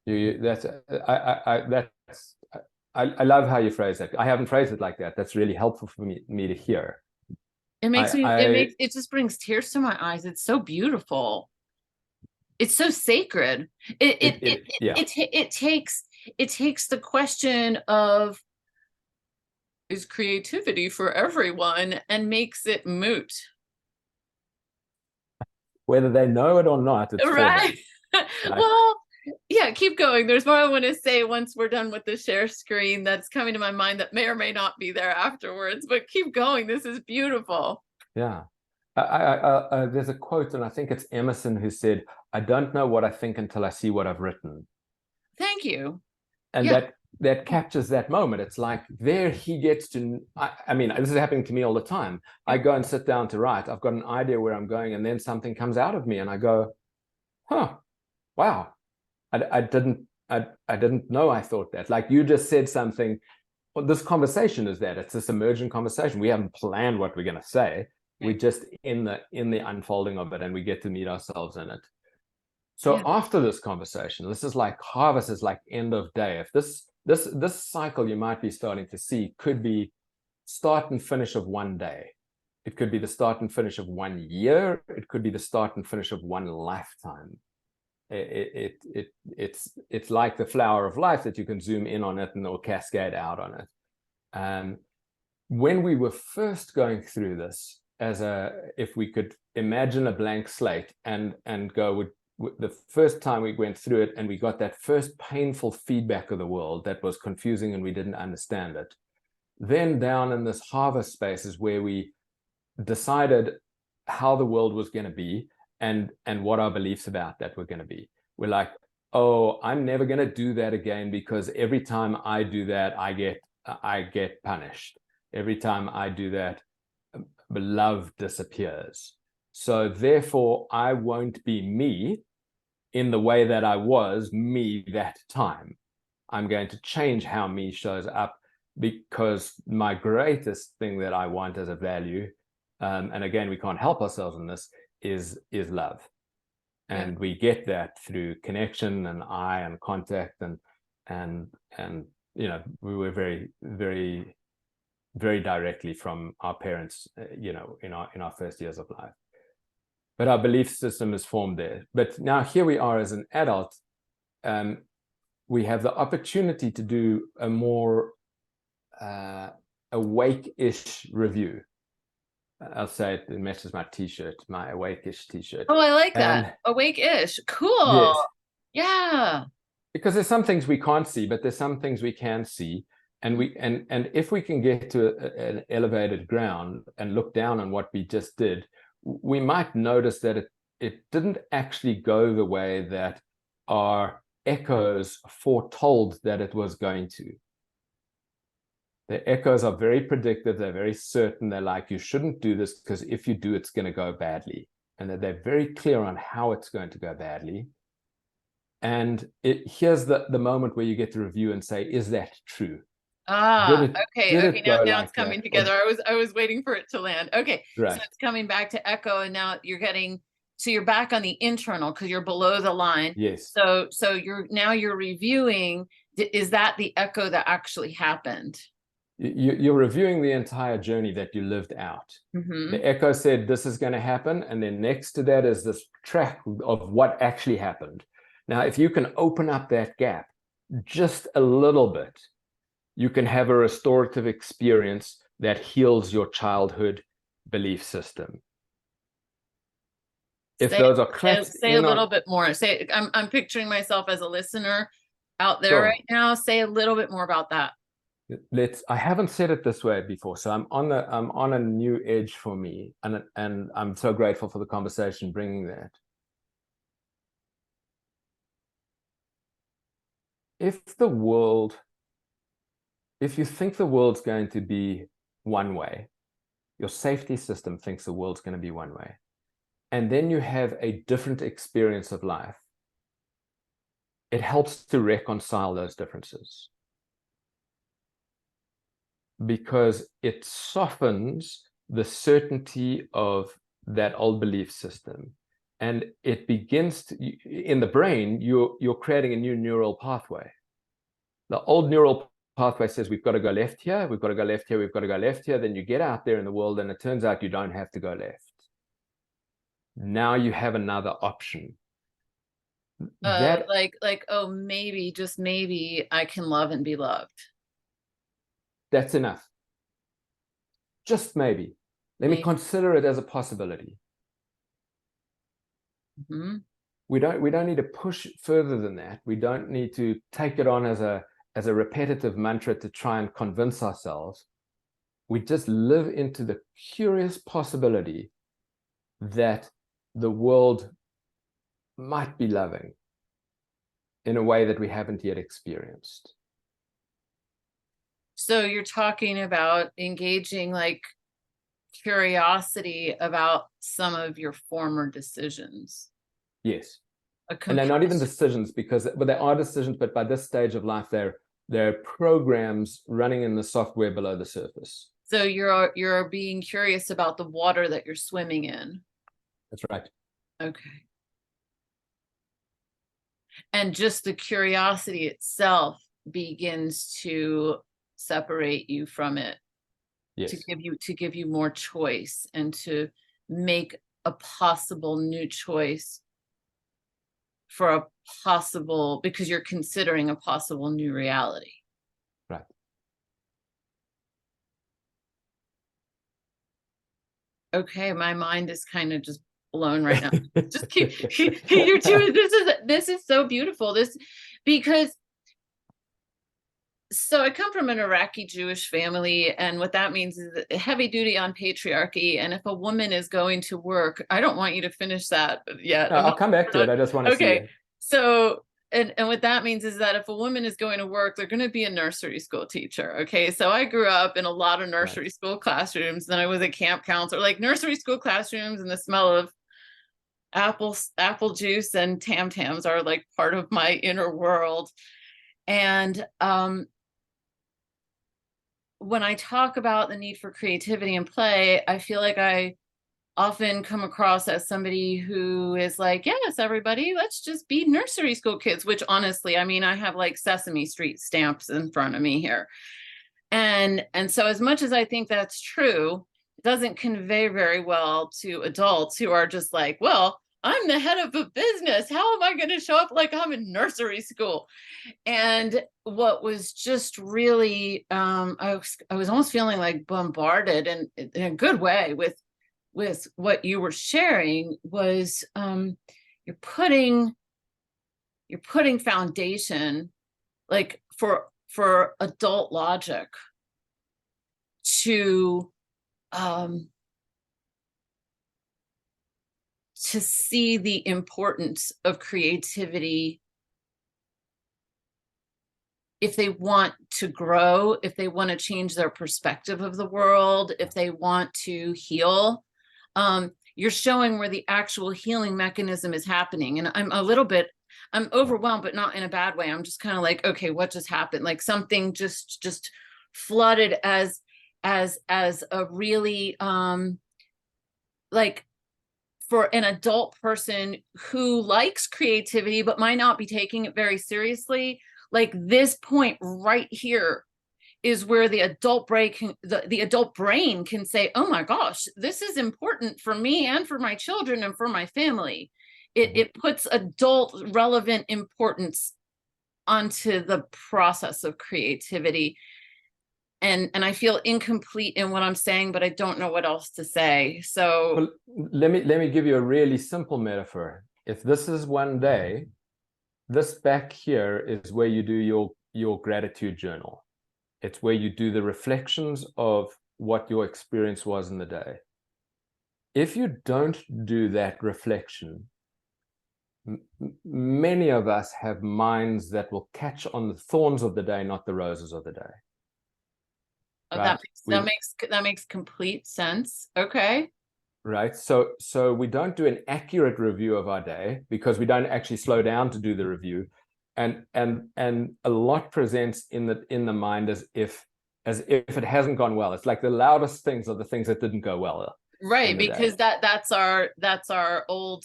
I love how you phrase that. I haven't phrased it like that. That's really helpful for me to hear. It just brings tears to my eyes. It's so beautiful. It's so sacred. It takes the question of, is creativity for everyone, and makes it moot. Whether they know it or not, it's right. Well, yeah, keep going. There's more I want to say once we're done with the share screen that's coming to my mind that may or may not be there afterwards, but keep going. This is beautiful. Yeah. There's a quote, and I think it's Emerson who said, I don't know what I think until I see what I've written. Thank you. And that captures that moment. It's like there he gets to, I mean, this is happening to me all the time. I go and sit down to write. I've got an idea where I'm going, and then something comes out of me and I go, huh, wow. I didn't know I thought that. Like you just said something. Well, this conversation is that. It's this emergent conversation. We haven't planned what we're going to say. We're just in the unfolding of it, and we get to meet ourselves in it. So after this conversation, this is like harvest, is like end of day. If this cycle you might be starting to see could be start and finish of one day. It could be the start and finish of 1 year. It could be the start and finish of one lifetime. It's like the flower of life that you can zoom in on it and it'll cascade out on it. When we were first going through this, if we could imagine a blank slate and go with the first time we went through it and we got that first painful feedback of the world that was confusing and we didn't understand it, then down in this harvest space is where we decided how the world was going to be and what our beliefs about that were going to be. We're like, oh, I'm never going to do that again, because every time I do that, I get punished. Every time I do that, love disappears. So therefore, I won't be me in the way that I was me that time. I'm going to change how me shows up, because my greatest thing that I want as a value, and again, we can't help ourselves in this, is love. And we get that through connection and eye and contact, and you know, we were very, very, very directly from our parents, you know, in our first years of life. But our belief system is formed there. But now here we are as an adult, we have the opportunity to do a more awake-ish review. I'll say it matches my t-shirt, my awake-ish t-shirt. Oh, I like that. Awake-ish. Cool. Yes. Yeah. Because there's some things we can't see, but there's some things we can see. And if we can get to an elevated ground and look down on what we just did, we might notice that it didn't actually go the way that our echoes foretold that it was going to. The echoes are very predictive. They're very certain. They're like, you shouldn't do this, because if you do, it's going to go badly. And that they're very clear on how it's going to go badly. And here's the moment where you get to review and say, is that true? Okay. Now it's coming together. Or, I was waiting for it to land. Okay. Right. So it's coming back to echo, and now you're back on the internal, because you're below the line. Yes. So you're reviewing, is that the echo that actually happened? You're reviewing the entire journey that you lived out. Mm-hmm. The echo said this is going to happen, and then next to that is this track of what actually happened. Now, if you can open up that gap just a little bit, you can have a restorative experience that heals your childhood belief system. If those are cracked, say a little bit more. I'm picturing myself as a listener out there right now. Say a little bit more about that. I haven't said it this way before, so I'm on a new edge for me, and I'm so grateful for the conversation bringing that. If you think the world's going to be one way, your safety system thinks the world's going to be one way, and then you have a different experience of life, it helps to reconcile those differences, because it softens the certainty of that old belief system. And it begins to, in the brain, you're creating a new neural pathway. The old neural pathway says, we've got to go left here, we've got to go left here, we've got to go left here. Then you get out there in the world, and it turns out you don't have to go left. Now you have another option. Oh, maybe, just maybe, I can love and be loved. That's enough. Just maybe. Let me consider it as a possibility. Mm-hmm. We don't need to push further than that. We don't need to take it on as a repetitive mantra to try and convince ourselves. We just live into the curious possibility that the world might be loving in a way that we haven't yet experienced. So you're talking about engaging like curiosity about some of your former decisions. Yes. And they're not even decisions, but they are decisions, but by this stage of life, they're programs running in the software below the surface. So you're being curious about the water that you're swimming in. That's right. Okay. And just the curiosity itself begins to separate you from it. Yes. To give you more choice, and to make a possible new choice for a possible, because you're considering a possible new reality. Right. Okay, my mind is kind of just blown right now. Just keep you're doing this is so beautiful. Because so I come from an Iraqi Jewish family, and what that means is heavy duty on patriarchy. And if a woman is going to work, I don't want you to finish that yet. No, I'll come back to it. I just want to see it. So and what that means is that if a woman is going to work, they're going to be a nursery school teacher. Okay. So I grew up in a lot of nursery school classrooms. Then I was a camp counselor, like nursery school classrooms, and the smell of apple juice and Tam Tams are like part of my inner world. And when I talk about the need for creativity and play, I feel like I often come across as somebody who is like, yes, everybody, let's just be nursery school kids, which honestly, I mean, I have like Sesame Street stamps in front of me here. And so as much as I think that's true, it doesn't convey very well to adults who are just like, well, I'm the head of a business. How am I going to show up like I'm in nursery school? And what was just really, I was almost feeling like bombarded, and in a good way, with what you were sharing was you're putting foundation, like for adult logic to see the importance of creativity if they want to grow, if they want to change their perspective of the world, if they want to heal. You're showing where the actual healing mechanism is happening. And I'm overwhelmed, but not in a bad way. I'm just kind of like, okay, what just happened? Like something just flooded as a really, like, for an adult person who likes creativity, but might not be taking it very seriously. Like this point right here is where the adult brain can say, oh my gosh, this is important for me and for my children and for my family. It puts adult relevant importance onto the process of creativity. And I feel incomplete in what I'm saying, but I don't know what else to say. So well, let me give you a really simple metaphor. If this is one day, this back here is where you do your gratitude journal. It's where you do the reflections of what your experience was in the day. If you don't do that reflection, many of us have minds that will catch on the thorns of the day, not the roses of the day. Oh, right? that makes complete sense. Okay. Right. So we don't do an accurate review of our day because we don't actually slow down to do the review. And a lot presents in the mind as if it hasn't gone well. It's like the loudest things are the things that didn't go well. Right, because that's our old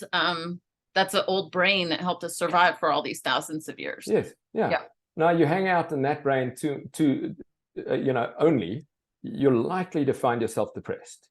that's an old brain that helped us survive for all these thousands of years. Yes. Yeah. Now you hang out in that brain to only, you're likely to find yourself depressed.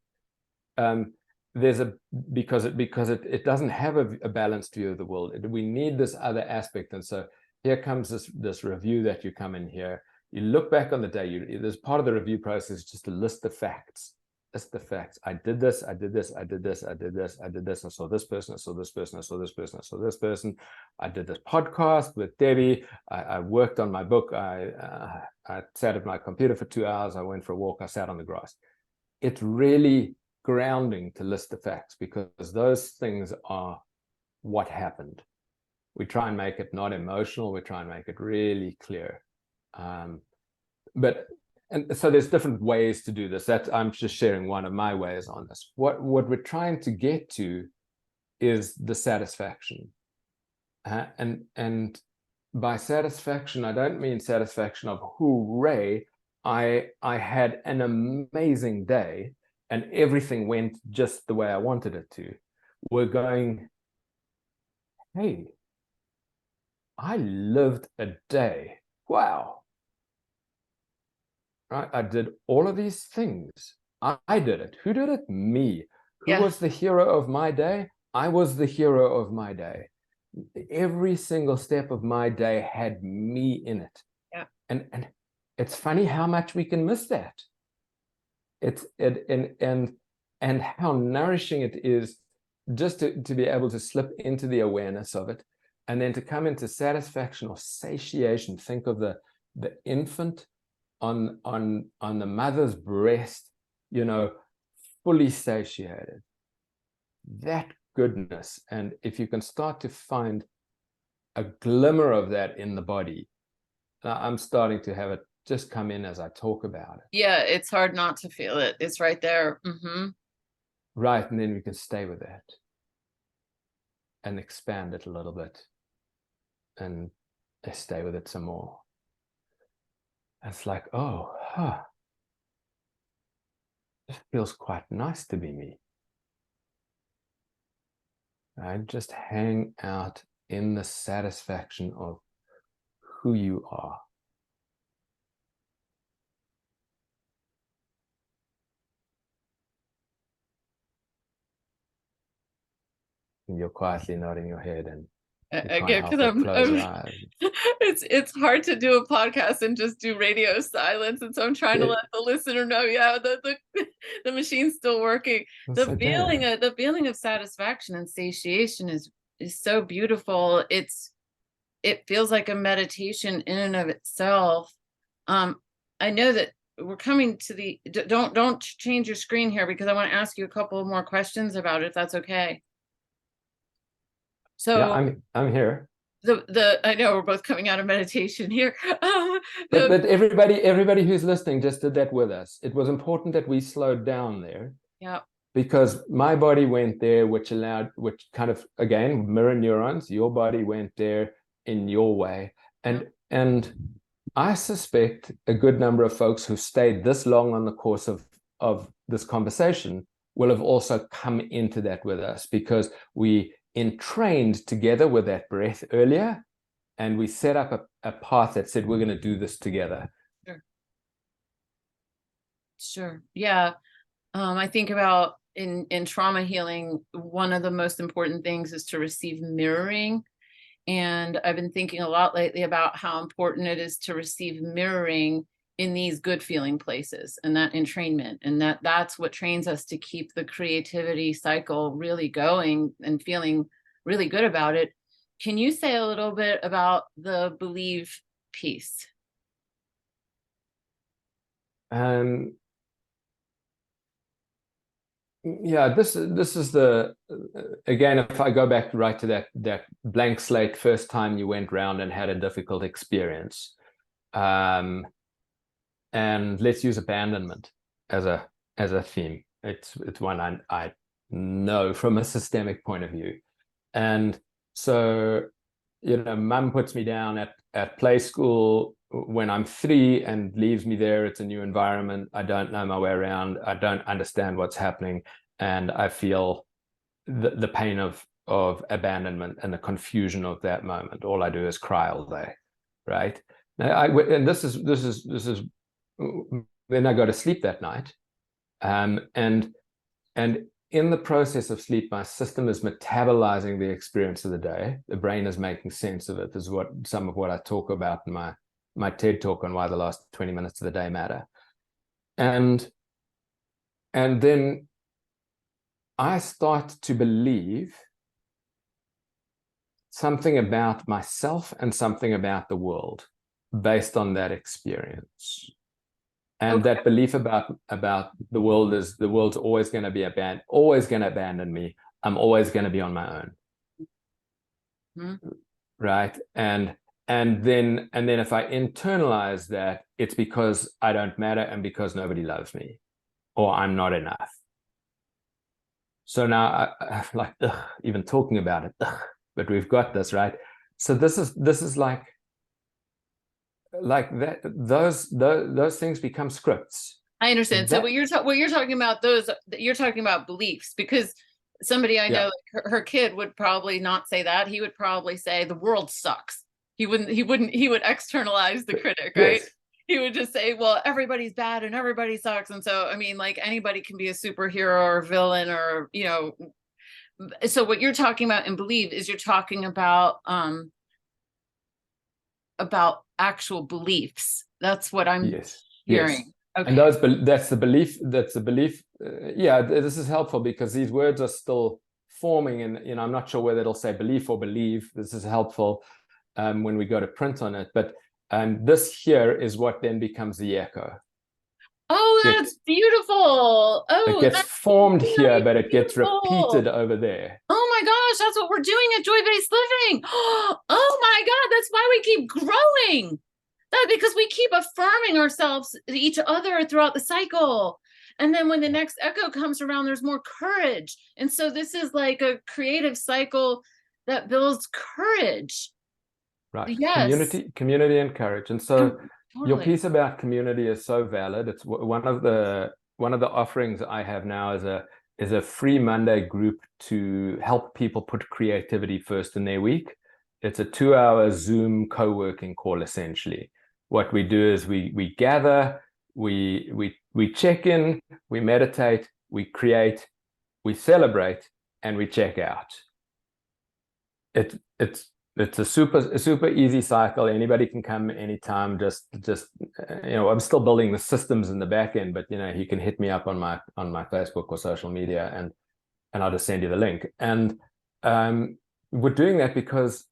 Because it doesn't have a balanced view of the world. We need this other aspect. And so here comes this review that you come in here. You look back on the day. There's part of the review process just to list the facts. List the facts. I did this. I did this. I did this. I did this. I did this. I saw this person. I saw this person. I saw this person. I saw this person. I did this podcast with Debbie. I worked on my book. I sat at my computer for 2 hours. I went for a walk. I sat on the grass. It's really grounding to list the facts because those things are what happened. We try and make it not emotional. We try and make it really clear. And so there's different ways to do this. That I'm just sharing one of my ways on this. What we're trying to get to is the satisfaction. And by satisfaction, I don't mean satisfaction of hooray, I had an amazing day and everything went just the way I wanted it to. We're going, hey, I lived a day. Wow. Right? I did all of these things. I did it. Who did it? Me. Who was the hero of my day? I was the hero of my day. Every single step of my day had me in it. Yeah. And it's funny how much we can miss that. And how nourishing it is just to be able to slip into the awareness of it and then to come into satisfaction or satiation. Think of the infant on the mother's breast, fully satiated. That goodness. And if you can start to find a glimmer of that in the body. I'm starting to have it just come in as I talk about it. Yeah, it's hard not to feel it. It's right there. Right, and then we can stay with that and expand it a little bit and stay with it some more. It's like, oh, it feels quite nice to be me. Right? Just hang out in the satisfaction of who you are. And you're quietly nodding your head, and you can't Again, help because but close your eyes. it's hard to do a podcast and just do radio silence, and so I'm trying to let the listener know, the machine's still working. The feeling of satisfaction and satiation is so beautiful. It feels like a meditation in and of itself. I know that we're coming to the don't change your screen here, because I want to ask you a couple more questions about it, if that's okay. So yeah, I'm here. I know we're both coming out of meditation here. But everybody who's listening just did that with us. It was important that we slowed down there. Yeah. Because my body went there, which kind of, again, mirror neurons. Your body went there in your way. And I suspect a good number of folks who stayed this long on the course of this conversation will have also come into that with us, because we entrained together with that breath earlier, and we set up a path that said we're going to do this together. Sure. Yeah. I think about in trauma healing, one of the most important things is to receive mirroring. And I've been thinking a lot lately about how important it is to receive mirroring in these good feeling places, and that entrainment, and that's what trains us to keep the creativity cycle really going and feeling really good about it. Can you say a little bit about the believe piece? Yeah, this is the, again, if I go back right to that blank slate first time you went round and had a difficult experience, and let's use abandonment as a theme. It's one I know from a systemic point of view. And so, mum puts me down at play school when I'm 3 and leaves me there. It's a new environment. I don't know my way around. I don't understand what's happening. And I feel the pain of abandonment and the confusion of that moment. All I do is cry all day, right? Now, and this is then I go to sleep that night, and in the process of sleep, my system is metabolizing the experience of the day. The brain is making sense of it. This is some of what I talk about in my TED talk on why the last 20 minutes of the day matter. And then I start to believe something about myself and something about the world based on that experience. And that belief about the world is the world's always going to abandon me. I'm always going to be on my own. Right? And then if I internalize that, it's because I don't matter and because nobody loves me, or I'm not enough. So now I like even talking about it, but we've got this, right? So this is like that. Those things become scripts. I understand. So what you're talking about, you're talking about beliefs, because somebody I know, like her kid would probably not say that. He would probably say the world sucks. He would externalize the critic, right? Yes. He would just say, well, everybody's bad and everybody sucks. And so, I mean, like, anybody can be a superhero or a villain, or, so what you're talking about in believe is you're talking about actual beliefs. That's what I'm hearing. Yes. Okay. And that's the belief. This is helpful because these words are still forming, and I'm not sure whether it'll say belief or believe. This is helpful when we go to print on it. But this here is what then becomes the echo. Oh, that's beautiful. Oh, it gets formed here, but it gets repeated over there. Oh my gosh, that's what we're doing at Joy-Based Living. Oh my God, that's why we keep growing. That because we keep affirming ourselves to each other throughout the cycle. And then when the next echo comes around, there's more courage. And so this is like a creative cycle that builds courage. Right. Yes. Community and courage. And so your Totally. piece about community is so valid. It's one of the offerings I have now is a free Monday group to help people put creativity first in their week. It's a 2-hour Zoom co-working call, essentially. What we do is we gather, we check in, we meditate, we create, we celebrate, and we check out. It's a super easy cycle. Anybody can come anytime. Just I'm still building the systems in the back end, but you can hit me up on my Facebook or social media, and I'll just send you the link. And we're doing that because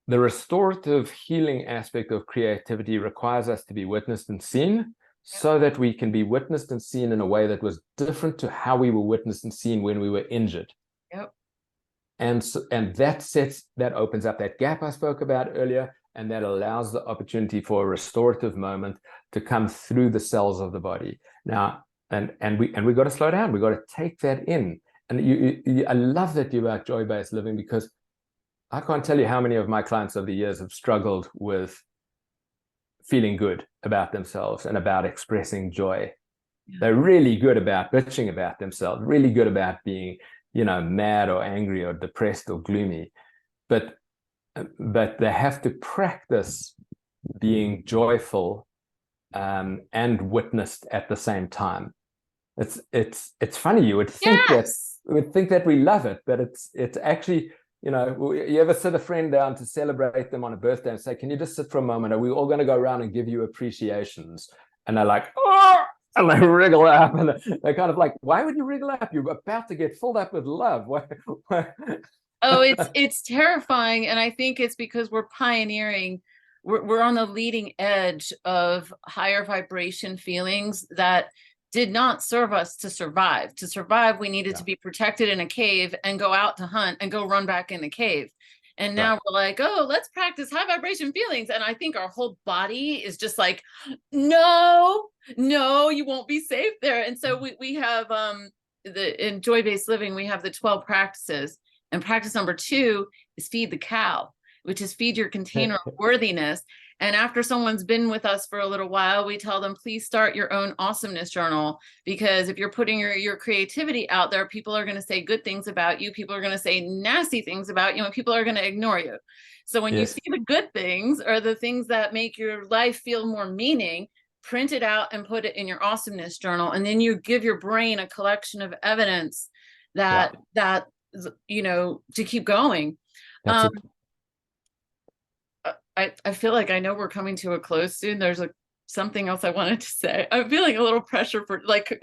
the restorative healing aspect of creativity requires us to be witnessed and seen, so that we can be witnessed and seen in a way that was different to how we were witnessed and seen when we were injured. Yep. And that opens up that gap I spoke about earlier, and that allows the opportunity for a restorative moment to come through the cells of the body. Now, and we got to slow down. We got to take that in. And I love that you're about joy-based living, because I can't tell you how many of my clients over the years have struggled with feeling good about themselves and about expressing joy. Yeah. They're really good about bitching about themselves, really good about being mad or angry or depressed or gloomy, but they have to practice being joyful and witnessed at the same time. It's funny. You would think that we love it, but it's actually, you ever sit a friend down to celebrate them on a birthday and say, can you just sit for a moment? Are we all going to go around and give you appreciations? And they're like, oh, and they wriggle up, and they're kind of like, why would you wriggle up? You're about to get filled up with love. Why? Oh, it's terrifying. And I think it's because we're pioneering. We're on the leading edge of higher vibration feelings that did not serve us to survive. To survive, we needed to be protected in a cave and go out to hunt and go run back in the cave. And now we're like, oh, let's practice high vibration feelings. And I think our whole body is just like, no, you won't be safe there. And so we have in joy-based living, we have the 12 practices. And practice number 2 is feed the cow, which is feed your container of worthiness. And after someone's been with us for a little while, we tell them, please start your own awesomeness journal, because if you're putting your creativity out there, people are going to say good things about you. People are going to say nasty things about you, and people are going to ignore you. So when you see the good things or the things that make your life feel more meaning, print it out and put it in your awesomeness journal. And then you give your brain a collection of evidence that to keep going. I feel like I know we're coming to a close soon. There's something else I wanted to say. I'm feeling a little pressure for like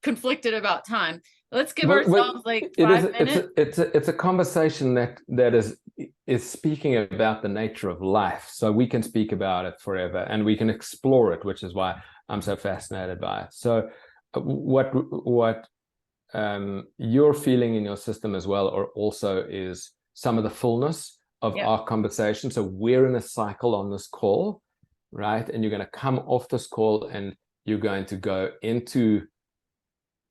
conflicted about time. Let's give ourselves like 5 minutes. It's a conversation that is speaking about the nature of life, so we can speak about it forever and we can explore it, which is why I'm so fascinated by it. So what you're feeling in your system as well, or also is some of the fullness of our conversation. So we're in a cycle on this call, right? And you're going to come off this call and you're going to go into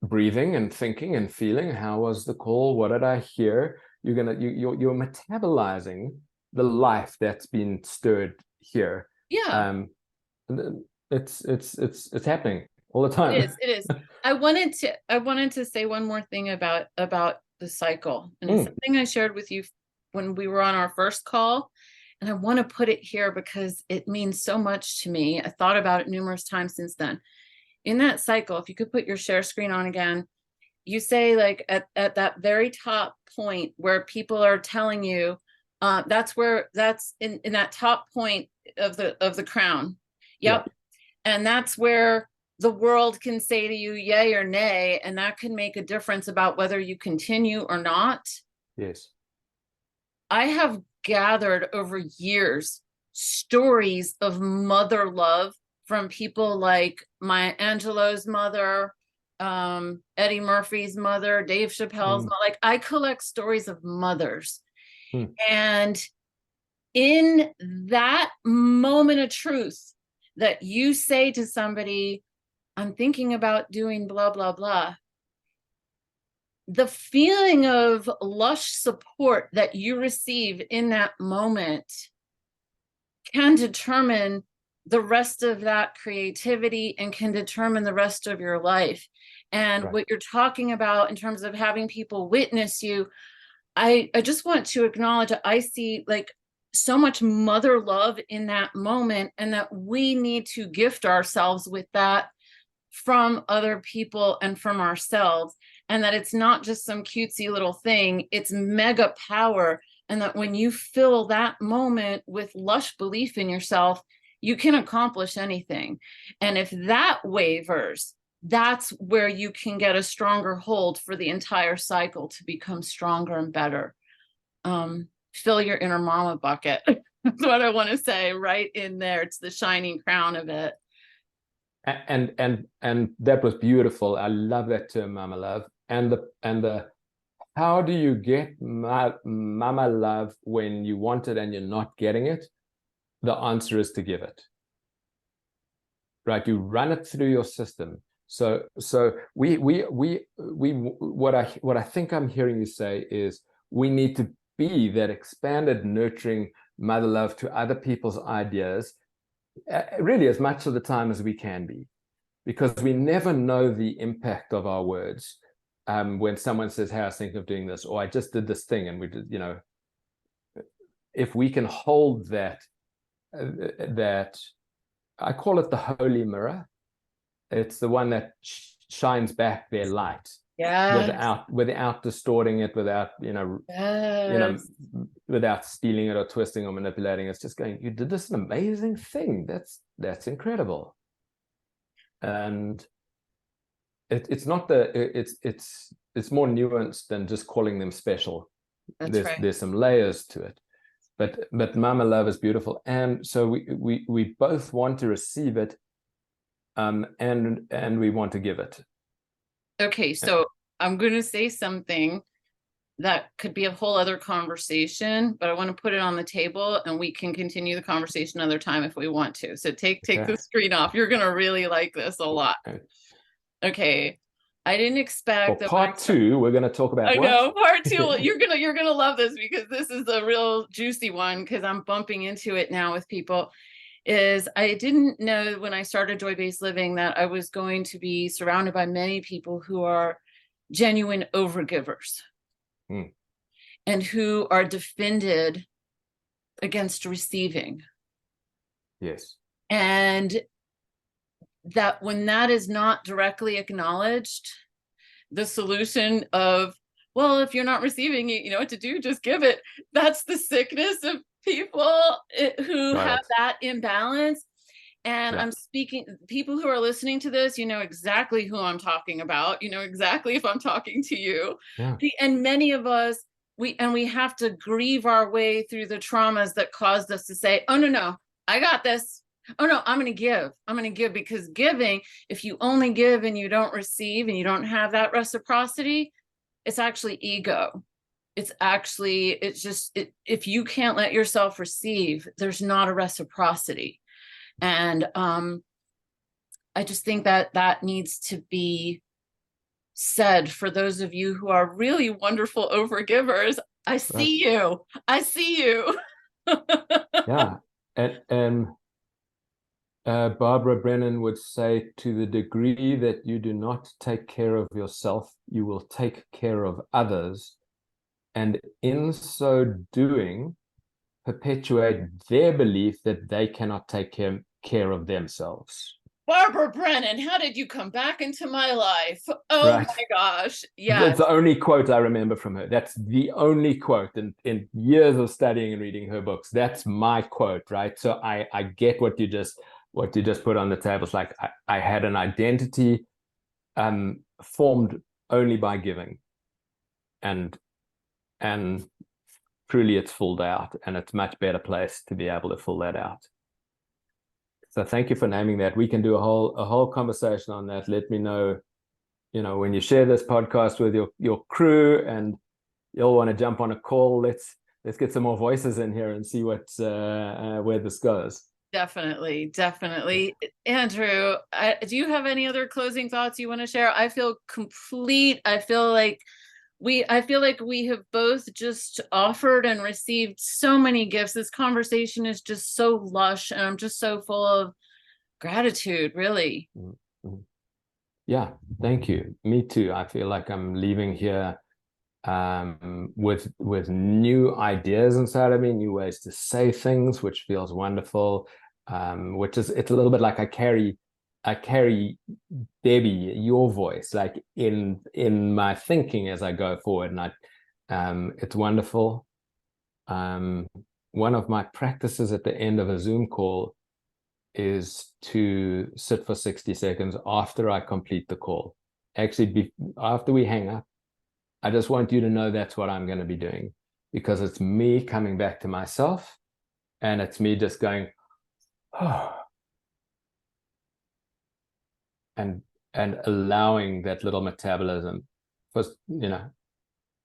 breathing and thinking and feeling. How was the call? What did I hear? You're metabolizing the life that's been stirred here. It's happening all the time. It is. I wanted to say one more thing about the cycle, and it's something I shared with you when we were on our first call, and I want to put it here because it means so much to me. I thought about it numerous times since then. In that cycle, if you could put your share screen on again, you say like at that very top point where people are telling you, that's in that top point of the crown. Yep. And that's where the world can say to you, yay or nay, and that can make a difference about whether you continue or not. Yes. I have gathered over years stories of mother love from people like Maya Angelou's mother, Eddie Murphy's mother, Dave Chappelle's mother. Like, I collect stories of mothers. And in that moment of truth that you say to somebody, I'm thinking about doing blah, blah, blah, the feeling of lush support that you receive in that moment can determine the rest of that creativity and can determine the rest of your life. And what you're talking about in terms of having people witness you, I just want to acknowledge that I see like so much mother love in that moment, and that we need to gift ourselves with that from other people and from ourselves, and that it's not just some cutesy little thing, it's mega power. And that when you fill that moment with lush belief in yourself, you can accomplish anything. And if that wavers, that's where you can get a stronger hold for the entire cycle to become stronger and better. Fill your inner mama bucket. That's what I want to say right in there. It's the shining crown of it. And that was beautiful. I love that term, mama love. And the how do you get mama love when you want it and you're not getting it? The answer is to give it. Right? You run it through your system. So we what I think I'm hearing you say is we need to be that expanded, nurturing mother love to other people's ideas, really as much of the time as we can be, because we never know the impact of our words. When someone says, hey, I was thinking of doing this, or I just did this thing, and we did, if we can hold that, that I call it the holy mirror. It's the one that shines back their light, without distorting it, without without stealing it or twisting or manipulating. It's just going, you did this an amazing thing. That's incredible. And it's not it's more nuanced than just calling them special. There's some layers to it. But mama love is beautiful, and so we both want to receive it, and we want to give it. Okay, so I'm going to say something that could be a whole other conversation, but I want to put it on the table, and we can continue the conversation another time if we want to. So take the screen off. You're going to really like this a lot. Okay. I didn't expect that. Part two, we're going to talk about. I know, part two. You're gonna love this, because this is a real juicy one, because I'm bumping into it now with people. Is I didn't know when I started Joy-Based Living that I was going to be surrounded by many people who are genuine overgivers, and who are defended against receiving. Yes. And that when that is not directly acknowledged, the solution of, well, if you're not receiving, you know what to do, just give it. That's the sickness of people who have that imbalance. And I'm speaking, people who are listening to this, you know exactly who I'm talking about. You know exactly if I'm talking to you. And many of us, we have to grieve our way through the traumas that caused us to say, oh, no, I got this. Oh, no, I'm going to give, because giving, if you only give and you don't receive and you don't have that reciprocity, it's actually ego. It's just, if you can't let yourself receive, there's not a reciprocity. And I just think that needs to be said for those of you who are really wonderful overgivers. I see you. Yeah. And Barbara Brennan would say, to the degree that you do not take care of yourself, you will take care of others, and in so doing perpetuate their belief that they cannot take care of themselves. Barbara Brennan, how did you come back into my life? Oh my gosh. Yeah. That's the only quote I remember from her. That's the only quote in years of studying and reading her books. That's my quote, right? So I get what you just put on the table. It's like I had an identity formed only by giving, and truly it's filled out, and it's a much better place to be able to fill that out. So thank you for naming that. We can do a whole conversation on that. Let me know when you share this podcast with your crew and you'll want to jump on a call, let's get some more voices in here and see where this goes. Definitely. Andrew, do you have any other closing thoughts you want to share? I feel complete. I feel like we have both just offered and received so many gifts. This conversation is just so lush, and I'm just so full of gratitude, really. Mm-hmm. Yeah, thank you. Me too. I feel like I'm leaving here with new ideas inside of me, new ways to say things, which feels wonderful. It's a little bit like I carry Debbie, your voice, like in my thinking as I go forward, and it's wonderful. One of my practices at the end of a Zoom call is to sit for 60 seconds after I complete the call. Actually, after we hang up, I just want you to know that's what I'm going to be doing, because it's me coming back to myself, and it's me just going, oh, and allowing that little metabolism. First,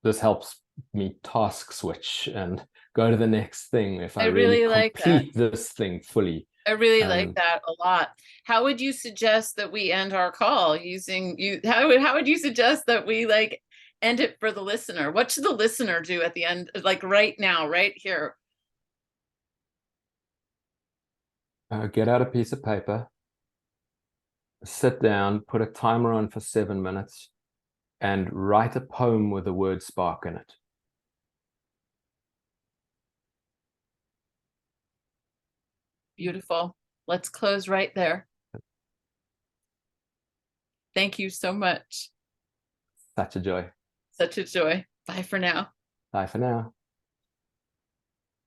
this helps me task switch and go to the next thing if I really like complete this thing fully. I really like that a lot. How would you suggest that we end our call using you? How would you suggest that we end it for the listener? What should the listener do at the end, like right now, right here? Get out a piece of paper, sit down, put a timer on for 7 minutes, and write a poem with the word spark in it. Beautiful. Let's close right there. Thank you so much. Such a joy. Such a joy. Bye for now. Bye for now.